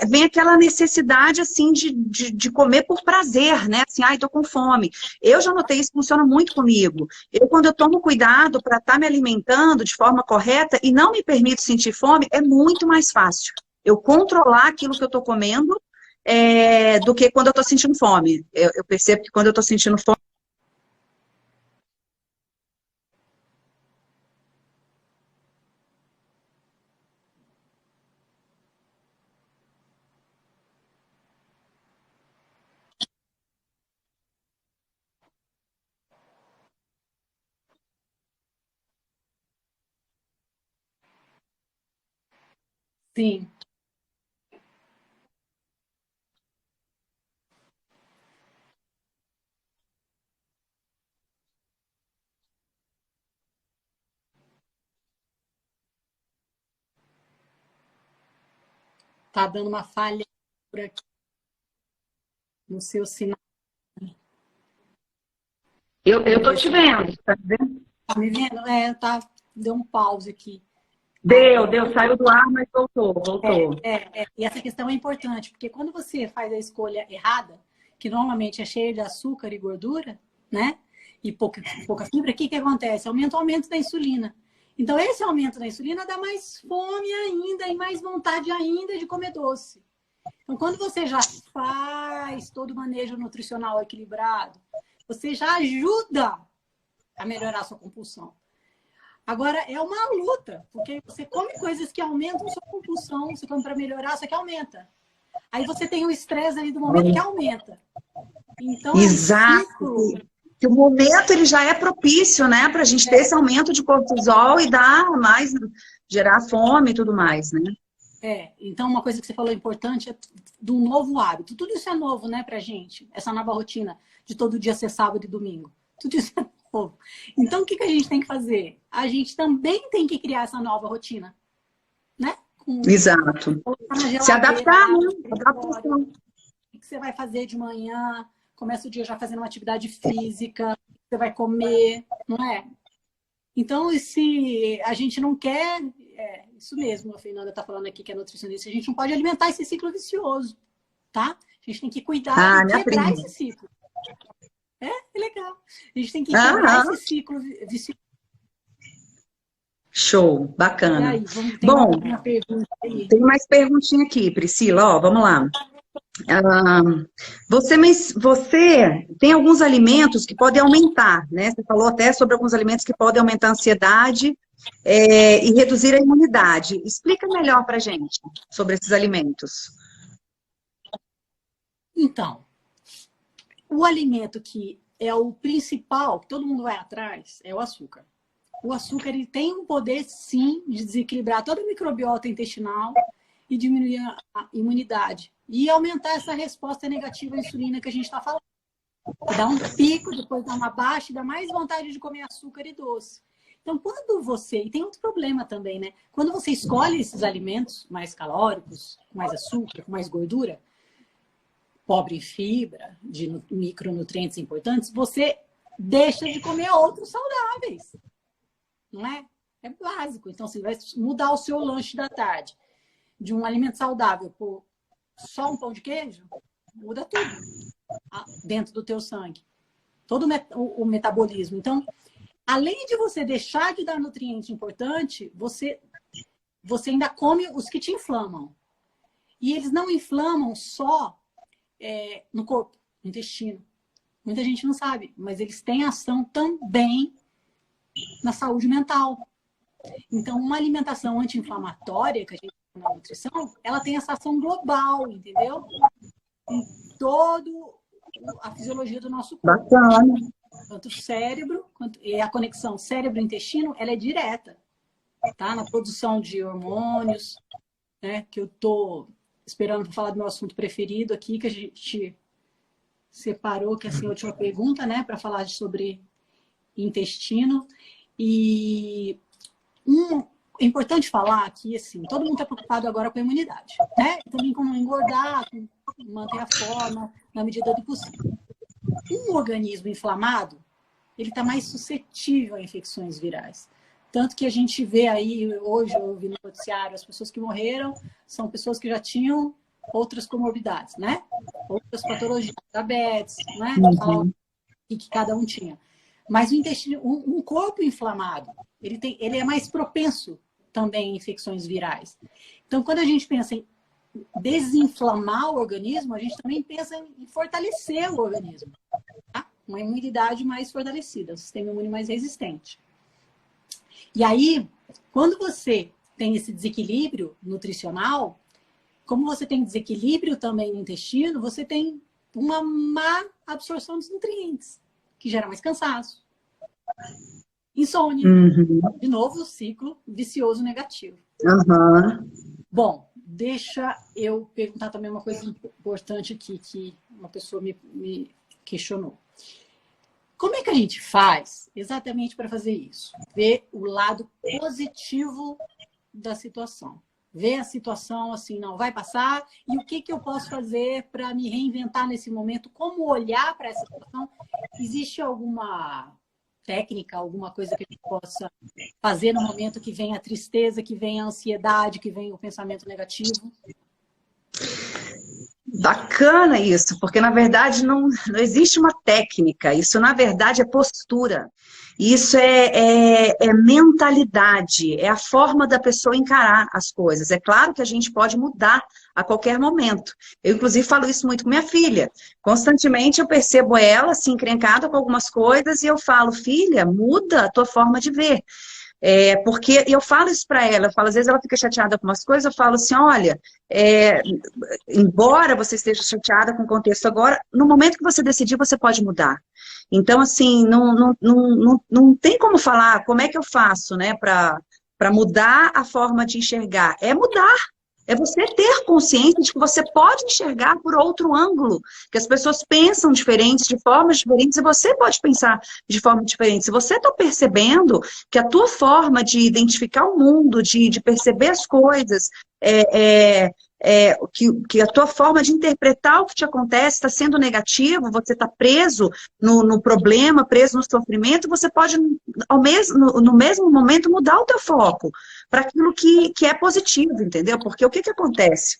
vem aquela necessidade, assim, de comer por prazer, né? Assim, ai, tô com fome. Eu já notei isso, funciona muito comigo. Quando eu tomo cuidado para estar me alimentando de forma correta e não me permito sentir fome, é muito mais fácil eu controlar aquilo que eu estou comendo do que quando eu estou sentindo fome. Eu percebo que quando eu estou sentindo fome, Sim. Tá dando uma falha por aqui no seu sinal. Eu Vamos tô ver te se vendo, tá vendo? tá me vendo. Deu um pause aqui. Deu, saiu do ar, mas voltou. E essa questão é importante, porque quando você faz a escolha errada, que normalmente é cheia de açúcar e gordura, né? E pouca fibra, o que acontece? Aumenta o aumento da insulina. Então, esse aumento da insulina dá mais fome ainda e mais vontade ainda de comer doce. Então, quando você já faz todo o manejo nutricional equilibrado, você já ajuda a melhorar a sua compulsão. Agora, é uma luta, porque você come coisas que aumentam sua compulsão, você come para melhorar, só que aumenta. Aí você tem o estresse ali do momento que aumenta. Então, é um Exato. ciclo. Que o momento ele já é propício, né, para a gente ter esse aumento de cortisol e dar mais, gerar fome e tudo mais, né? Então uma coisa que você falou importante é do novo hábito. Tudo isso é novo, né, pra gente? Essa nova rotina de todo dia ser sábado e domingo. Tudo isso é novo. Então o que a gente tem que fazer? A gente também tem que criar essa nova rotina, né? Exato. Colocar na geladeira, Se adaptar, né? Adaptação. O que você vai fazer de manhã? Começa o dia já fazendo uma atividade física, você vai comer, não é? Então, se a gente não quer, isso mesmo, a Fernanda está falando aqui que é nutricionista, a gente não pode alimentar esse ciclo vicioso, tá? A gente tem que cuidar e quebrar esse ciclo. É legal. A gente tem que quebrar esse ciclo vicioso. Show, bacana. E aí, tem uma pergunta aí? Tem mais perguntinha aqui, Priscila, ó, vamos lá. Você tem alguns alimentos que podem aumentar, né? Você falou até sobre alguns alimentos que podem aumentar a ansiedade e reduzir a imunidade. Explica melhor pra gente sobre esses alimentos. Então, o alimento que é o principal, que todo mundo vai atrás, é o açúcar. O açúcar ele tem um poder, sim, de desequilibrar toda a microbiota intestinal e diminuir a imunidade. E aumentar essa resposta negativa à insulina que a gente está falando. Dá um pico, depois dá uma baixa e dá mais vontade de comer açúcar e doce. Então, quando você... E tem outro problema também, né? Quando você escolhe esses alimentos mais calóricos, com mais açúcar, com mais gordura, pobre em fibra, de micronutrientes importantes, você deixa de comer outros saudáveis. Não é? É básico. Então, você vai mudar o seu lanche da tarde de um alimento saudável por só um pão de queijo, muda tudo dentro do teu sangue. Todo o metabolismo. Então, além de você deixar de dar nutriente importante, você ainda come os que te inflamam. E eles não inflamam só no corpo, no intestino. Muita gente não sabe, mas eles têm ação também na saúde mental. Então, uma alimentação anti-inflamatória, que a gente na nutrição, ela tem essa ação global, entendeu? Em toda a fisiologia do nosso corpo. Bacana. Tanto o cérebro, e a conexão cérebro-intestino, ela é direta, tá? Na produção de hormônios, né? Que eu tô esperando para falar do meu assunto preferido aqui, que a gente separou, que é assim, a última pergunta, né? Para falar sobre intestino. E é importante falar que, assim, todo mundo está preocupado agora com a imunidade, né? Também com não engordar, com manter a forma na medida do possível. Um organismo inflamado, ele está mais suscetível a infecções virais. Tanto que a gente vê aí, hoje eu ouvi no noticiário, as pessoas que morreram são pessoas que já tinham outras comorbidades, né? Outras patologias, diabetes, né? Uhum. E que cada um tinha. Mas o intestino, um corpo inflamado, ele é mais propenso também a infecções virais. Então, quando a gente pensa em desinflamar o organismo, a gente também pensa em fortalecer o organismo. Tá? Uma imunidade mais fortalecida, um sistema imune mais resistente. E aí, quando você tem esse desequilíbrio nutricional, como você tem desequilíbrio também no intestino, você tem uma má absorção dos nutrientes, que gera mais cansaço, insônia, de novo o ciclo vicioso negativo. Uhum. Bom, deixa eu perguntar também uma coisa importante aqui, que uma pessoa me questionou. Como é que a gente faz exatamente para fazer isso? Ver o lado positivo da situação. Ver a situação assim, não vai passar, e o que eu posso fazer para me reinventar nesse momento? Como olhar para essa situação? Existe alguma técnica, alguma coisa que a gente possa fazer no momento que vem a tristeza, que vem a ansiedade, que vem o pensamento negativo? Bacana isso, porque na verdade não existe uma técnica, isso na verdade é postura, isso é mentalidade, é a forma da pessoa encarar as coisas. É claro que a gente pode mudar a qualquer momento. Eu inclusive falo isso muito com minha filha, constantemente eu percebo ela assim encrencada com algumas coisas e eu falo, filha, muda a tua forma de ver. Porque eu falo isso para ela, eu falo, às vezes ela fica chateada com umas coisas, eu falo assim, olha, embora você esteja chateada com o contexto agora, no momento que você decidir, você pode mudar. Então, assim, não tem como falar, como é que eu faço, né, para mudar a forma de enxergar? É mudar. É você ter consciência de que você pode enxergar por outro ângulo, que as pessoas pensam diferentes, de formas diferentes, e você pode pensar de forma diferente. Se você está percebendo que a tua forma de identificar o mundo, de perceber as coisas, que a tua forma de interpretar o que te acontece está sendo negativo, você está preso no problema, preso no sofrimento, você pode, no mesmo momento, mudar o teu foco para aquilo que é positivo, entendeu? Porque o que acontece?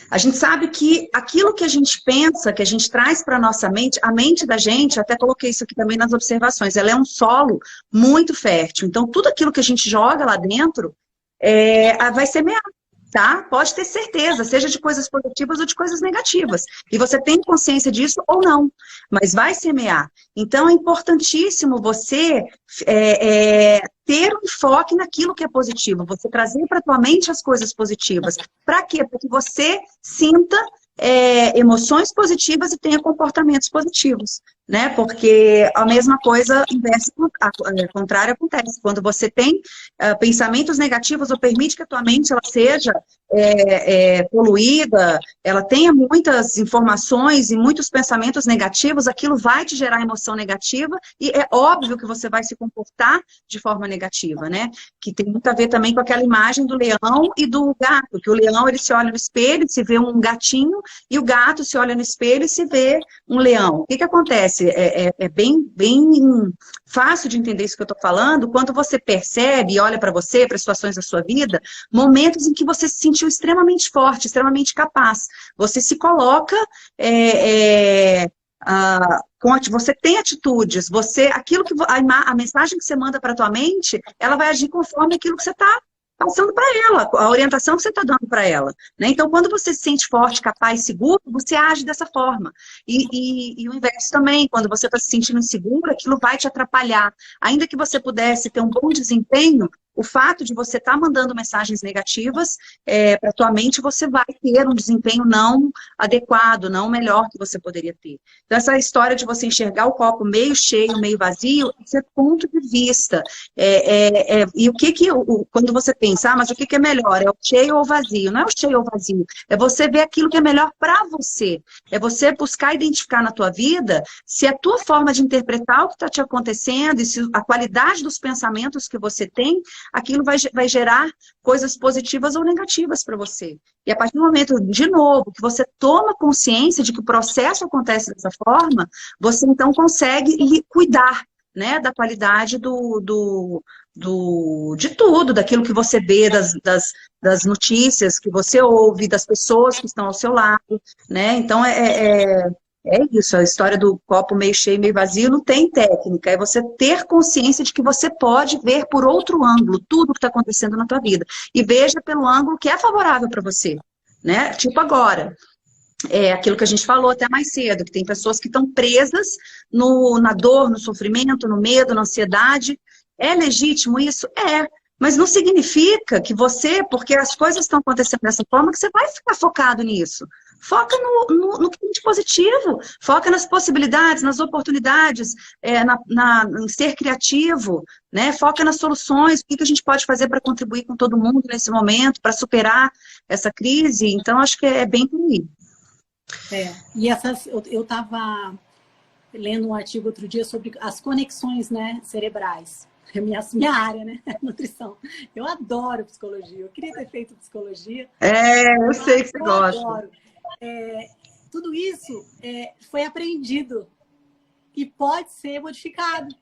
A gente sabe que aquilo que a gente pensa, que a gente traz para a nossa mente, a mente da gente, até coloquei isso aqui também nas observações, ela é um solo muito fértil. Então, tudo aquilo que a gente joga lá dentro vai semear. Tá? Pode ter certeza, seja de coisas positivas ou de coisas negativas. E você tem consciência disso ou não, mas vai semear. Então é importantíssimo você ter um enfoque naquilo que é positivo, você trazer para a tua mente as coisas positivas. Para quê? Para que você sinta emoções positivas e tenha comportamentos positivos, né? Porque a mesma coisa inversa, contrária acontece. Quando você tem pensamentos negativos, ou permite que a tua mente ela seja poluída, ela tenha muitas informações e muitos pensamentos negativos, aquilo vai te gerar emoção negativa e é óbvio que você vai se comportar de forma negativa, né? Que tem muito a ver também com aquela imagem do leão e do gato, que o leão ele se olha no espelho, se vê um gatinho, e o gato se olha no espelho e se vê um leão. O que acontece? É bem fácil de entender isso que eu estou falando, quando você percebe e olha para você, para as situações da sua vida, momentos em que você se sentiu extremamente forte, extremamente capaz. Você se coloca, você tem atitudes, a mensagem que você manda para a tua mente, ela vai agir conforme aquilo que você está passando para ela, a orientação que você está dando para ela, né? Então, quando você se sente forte, capaz, seguro, você age dessa forma. E o inverso também, quando você está se sentindo inseguro, aquilo vai te atrapalhar. Ainda que você pudesse ter um bom desempenho, o fato de você estar mandando mensagens negativas para a tua mente, você vai ter um desempenho não adequado, não melhor que você poderia ter. Então, essa história de você enxergar o copo meio cheio, meio vazio, isso é ponto de vista. E quando você pensa, mas o que é melhor? É o cheio ou o vazio? Não é o cheio ou o vazio, é você ver aquilo que é melhor para você. É você buscar identificar na tua vida se a tua forma de interpretar o que está te acontecendo e se a qualidade dos pensamentos que você tem, aquilo vai gerar coisas positivas ou negativas para você. E a partir do momento, de novo, que você toma consciência de que o processo acontece dessa forma, você então consegue cuidar, né, da qualidade de tudo, daquilo que você vê, das notícias que você ouve, das pessoas que estão ao seu lado, né? Então, é isso, a história do copo meio cheio, meio vazio não tem técnica, é você ter consciência de que você pode ver por outro ângulo tudo o que está acontecendo na tua vida. E veja pelo ângulo que é favorável para você, né? Tipo agora, aquilo que a gente falou até mais cedo, que tem pessoas que estão presas na dor, no sofrimento, no medo, na ansiedade. É legítimo isso? Mas não significa que porque as coisas estão acontecendo dessa forma, que você vai ficar focado nisso. foca no que tem de positivo, foca nas possibilidades, nas oportunidades, em ser criativo, né? Foca nas soluções, o que a gente pode fazer para contribuir com todo mundo nesse momento, para superar essa crise. Então, acho que é bem por aí. E eu estava lendo um artigo outro dia sobre as conexões, né, cerebrais. É minha área, né? Nutrição. Eu adoro psicologia. Eu queria ter feito psicologia. Eu sei que você gosta. Adoro. Tudo isso foi aprendido e pode ser modificado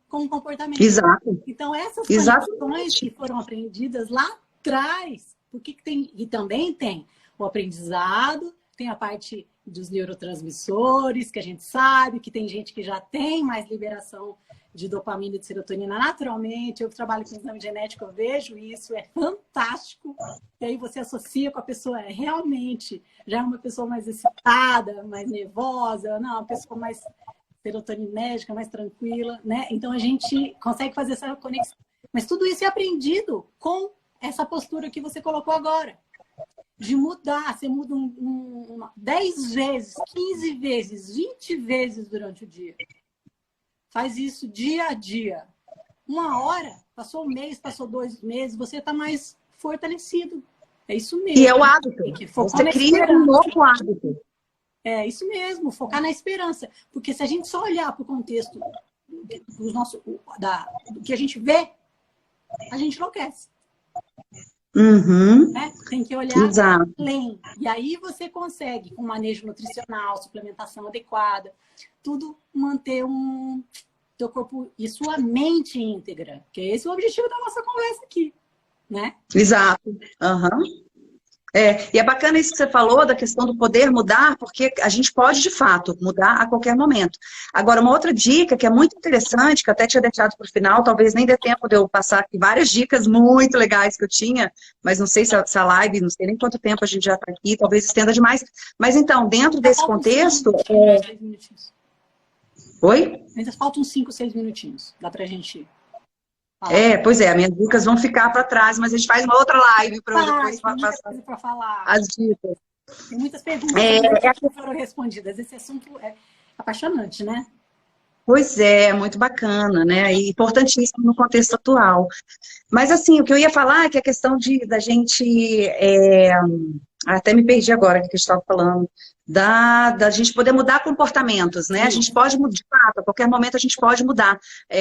com o comportamento. Exato. Então, essas conexões que foram aprendidas lá atrás, porque e também tem o aprendizado, tem a parte dos neurotransmissores, que a gente sabe que tem gente que já tem mais liberação de dopamina e de serotonina naturalmente. Eu trabalho com exame genético, eu vejo isso, é fantástico. E aí você associa com a pessoa, realmente, já é uma pessoa mais excitada, mais nervosa, não, uma pessoa mais serotoninérgica, mais tranquila, né? Então a gente consegue fazer essa conexão. Mas tudo isso é aprendido com essa postura que você colocou agora. De mudar, você muda 10 vezes, 15 vezes, 20 vezes durante o dia. Faz isso dia a dia. Uma hora, passou um mês, passou 2 meses, você está mais fortalecido. É isso mesmo. E é o hábito. Você cria um novo hábito. É isso mesmo, focar na esperança. Porque se a gente só olhar para o contexto do que a gente vê, a gente enlouquece. Uhum. Né? Tem que olhar além. E aí você consegue, com manejo nutricional, suplementação adequada, tudo manter teu corpo e sua mente íntegra. Que esse é o objetivo da nossa conversa aqui. Né? Exato. Uhum. E é bacana isso que você falou, da questão do poder mudar, porque a gente pode, de fato, mudar a qualquer momento. Agora, uma outra dica que é muito interessante, que eu até tinha deixado para o final, talvez nem dê tempo de eu passar aqui várias dicas muito legais que eu tinha, mas não sei se a live, não sei nem quanto tempo a gente já está aqui, talvez estenda demais. Mas então, dentro desse contexto... Oi? Ainda faltam 5, 6 minutinhos. Dá para a gente... Pois é, minhas dicas vão ficar para trás, mas a gente faz uma outra live para eu depois passar as dicas. Tem muitas perguntas que foram respondidas. Esse assunto é apaixonante, né? Pois é, muito bacana, né? E importantíssimo no contexto atual. Mas, assim, o que eu ia falar é que a questão da gente... Até me perdi agora o que eu estava falando. Da gente poder mudar comportamentos, né? A gente pode mudar, de fato, a qualquer momento a gente pode mudar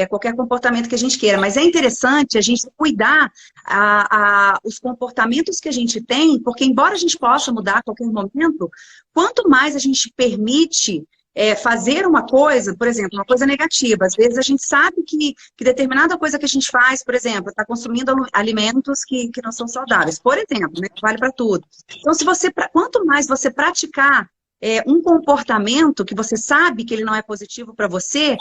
qualquer comportamento que a gente queira, mas é interessante a gente cuidar os comportamentos que a gente tem, porque embora a gente possa mudar a qualquer momento, quanto mais a gente permite fazer uma coisa, por exemplo, uma coisa negativa, às vezes a gente sabe que determinada coisa que a gente faz, por exemplo, está consumindo alimentos que não são saudáveis, por exemplo, né, que vale para tudo. Então, quanto mais você praticar um comportamento que você sabe que ele não é positivo para você,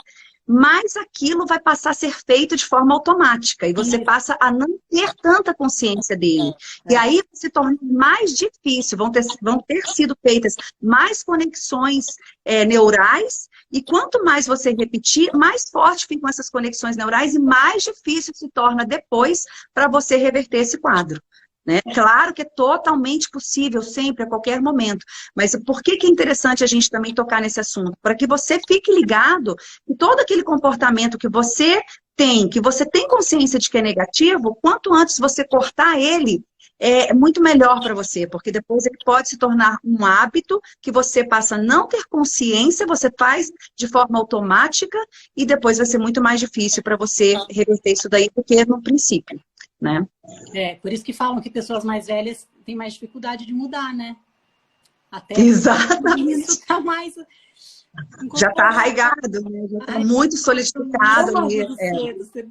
mais aquilo vai passar a ser feito de forma automática e você passa a não ter tanta consciência dele. E aí se torna mais difícil, vão ter sido feitas mais conexões neurais e quanto mais você repetir, mais forte ficam essas conexões neurais e mais difícil se torna depois para você reverter esse quadro. Né? Claro que é totalmente possível, sempre, a qualquer momento. Mas por que é interessante a gente também tocar nesse assunto? Para que você fique ligado que todo aquele comportamento que você tem consciência de que é negativo, quanto antes você cortar ele, é muito melhor para você, porque depois ele pode se tornar um hábito que você passa a não ter consciência, você faz de forma automática e depois vai ser muito mais difícil para você reverter isso daí do que no princípio. Né? Por isso que falam que pessoas mais velhas têm mais dificuldade de mudar, né? Até exatamente. Isso tá mais... Já está arraigado, né? Já está muito solidificado.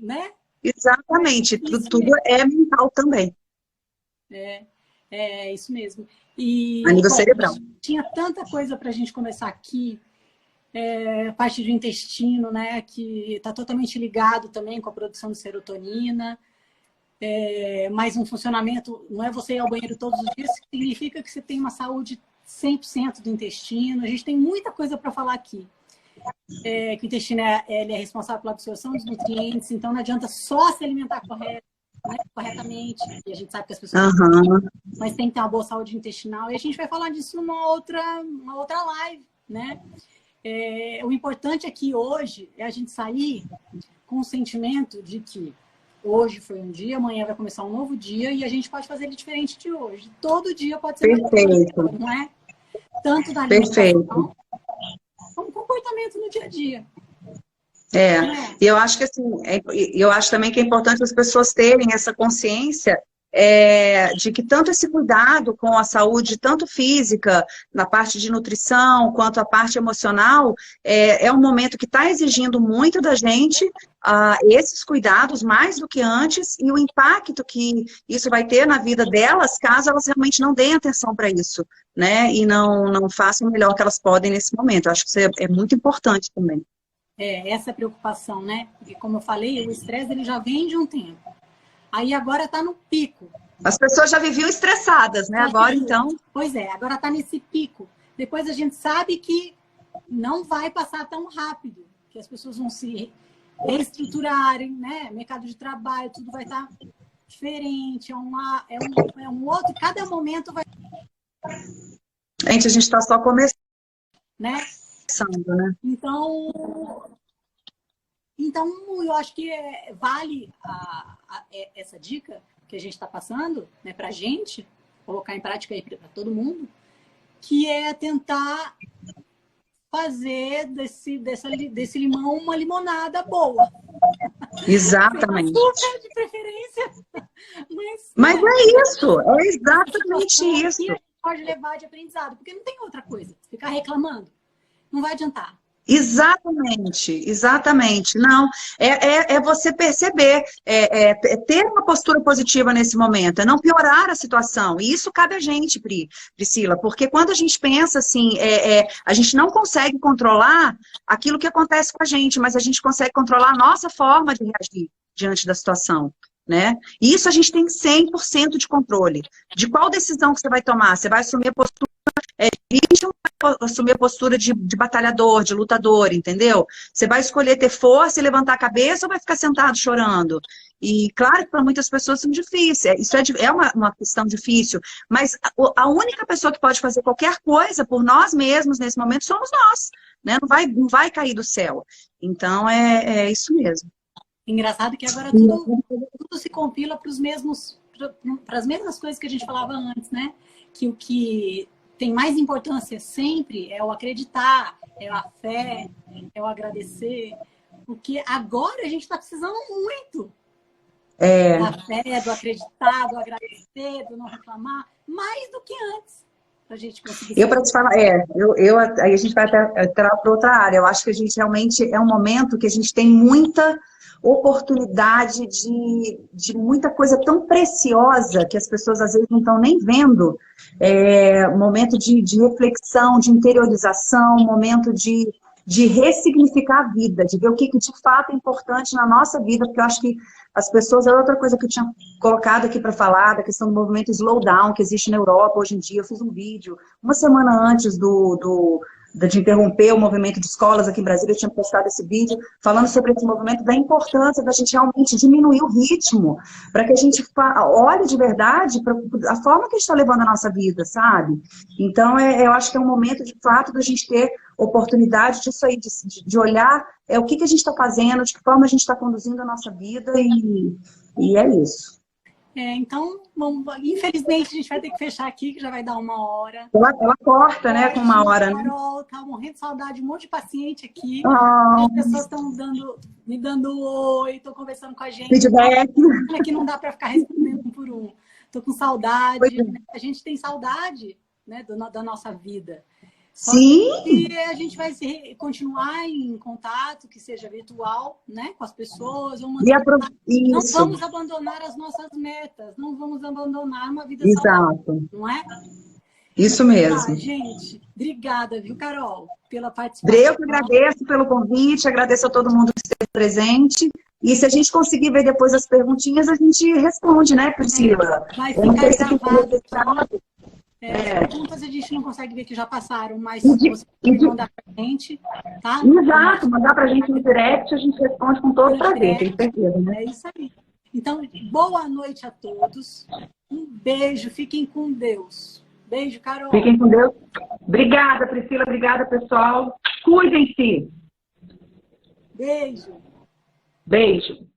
Né? Exatamente. Tudo é mental também. É isso mesmo. E, a nível cerebral. Tinha tanta coisa para a gente começar aqui. A parte do intestino, né? Que está totalmente ligado também com a produção de serotonina. Mais um funcionamento, não é você ir ao banheiro todos os dias, significa que você tem uma saúde 100% do intestino. A gente tem muita coisa para falar aqui. Que o intestino ele é responsável pela absorção dos nutrientes, então não adianta só se alimentar correto, né, corretamente, e a gente sabe que as pessoas mas tem que ter uma boa saúde intestinal, e a gente vai falar disso numa outra live, né? O importante aqui hoje é a gente sair com o sentimento de que hoje foi um dia, amanhã vai começar um novo dia e a gente pode fazer ele diferente de hoje. Todo dia pode ser Perfeito. não é? Tanto na alimentação como comportamento no dia a dia. E eu acho que assim, eu acho também que é importante as pessoas terem essa consciência de que tanto esse cuidado com a saúde, tanto física, na parte de nutrição, quanto a parte emocional, é um momento que está exigindo muito da gente esses cuidados, mais do que antes, e o impacto que isso vai ter na vida delas, caso elas realmente não deem atenção para isso, né? E não façam o melhor que elas podem nesse momento. Eu acho que isso é muito importante também. Essa preocupação, né? Porque, como eu falei, o estresse ele já vem de um tempo. Aí agora está no pico. As pessoas já viviam estressadas, né? Agora, então... Pois é, agora está nesse pico. Depois a gente sabe que não vai passar tão rápido, que as pessoas vão se reestruturarem, né? Mercado de trabalho, tudo vai estar diferente. É um outro... Cada momento vai... Gente, a gente está só começando, né? Né? Então, eu acho que vale essa dica que a gente está passando, né, para a gente, colocar em prática aí para todo mundo, que é tentar fazer desse limão uma limonada boa. Exatamente. Super de preferência. Mas é isso, é exatamente isso. Que a gente pode levar de aprendizado, porque não tem outra coisa. Ficar reclamando não vai adiantar. Exatamente. Não, é você perceber, ter uma postura positiva nesse momento, é não piorar a situação. E isso cabe a gente, Priscila, porque quando a gente pensa assim, a gente não consegue controlar aquilo que acontece com a gente, mas a gente consegue controlar a nossa forma de reagir diante da situação. Né? E isso a gente tem 100% de controle. De qual decisão que você vai tomar? Você vai assumir a postura de vítima ou vai assumir a postura de batalhador, de lutador, entendeu? Você vai escolher ter força e levantar a cabeça ou vai ficar sentado chorando? E claro que para muitas pessoas é difícil, isso é uma questão difícil, mas a única pessoa que pode fazer qualquer coisa por nós mesmos nesse momento somos nós, né? Não vai cair do céu. Então é isso mesmo. Engraçado que agora tudo se compila para as mesmas coisas que a gente falava antes, né? Que o que tem mais importância sempre é o acreditar, é a fé, é o agradecer. Porque agora a gente está precisando muito da fé, do acreditar, do agradecer, do não reclamar, mais do que antes. Pra gente conseguir. Para te falar, aí a gente vai até para outra área. Eu acho que a gente realmente é um momento que a gente tem muita oportunidade de muita coisa tão preciosa que as pessoas às vezes não estão nem vendo. Um momento de reflexão, de interiorização, um momento de ressignificar a vida, de ver o que de fato é importante na nossa vida, porque eu acho que as pessoas, é outra coisa que eu tinha colocado aqui para falar, da questão do movimento slowdown que existe na Europa hoje em dia. Eu fiz um vídeo uma semana antes de interromper o movimento de escolas aqui em Brasília, eu tinha postado esse vídeo falando sobre esse movimento, da importância da gente realmente diminuir o ritmo, para que a gente olhe de verdade para a forma que a gente está levando a nossa vida, sabe? Então, eu acho que é um momento, de fato, da gente ter oportunidade disso aí, de olhar o que a gente está fazendo, de que forma a gente está conduzindo a nossa vida, e é isso. Então, infelizmente, a gente vai ter que fechar aqui, que já vai dar 1 hora. Ela corta, né, com 1 hora, né? Carol, tá morrendo de saudade, um monte de paciente aqui. As pessoas estão me dando oi, estão conversando com a gente. Feedback. Aqui não dá para ficar respondendo um por um. Estou com saudade. A gente tem saudade, né, da nossa vida. Sim. E a gente vai continuar em contato, que seja virtual, né, com as pessoas. Não vamos abandonar as nossas metas, não vamos abandonar uma vida saudável, não é? Isso mesmo. Gente, obrigada, viu, Carol, pela participação. Eu que agradeço pelo convite, agradeço a todo mundo que esteve presente. E se a gente conseguir ver depois as perguntinhas, a gente responde, né, Priscila? Vai ficar gravado. As perguntas a gente não consegue ver que já passaram, mas você pode mandar pra gente, tá? Exato, mandar pra gente no direct, a gente responde com todo prazer, tenho certeza, né? É isso aí. Então, boa noite a todos. Um beijo, fiquem com Deus. Beijo, Carol. Fiquem com Deus. Obrigada, Priscila. Obrigada, pessoal. Cuidem-se. Beijo. Beijo.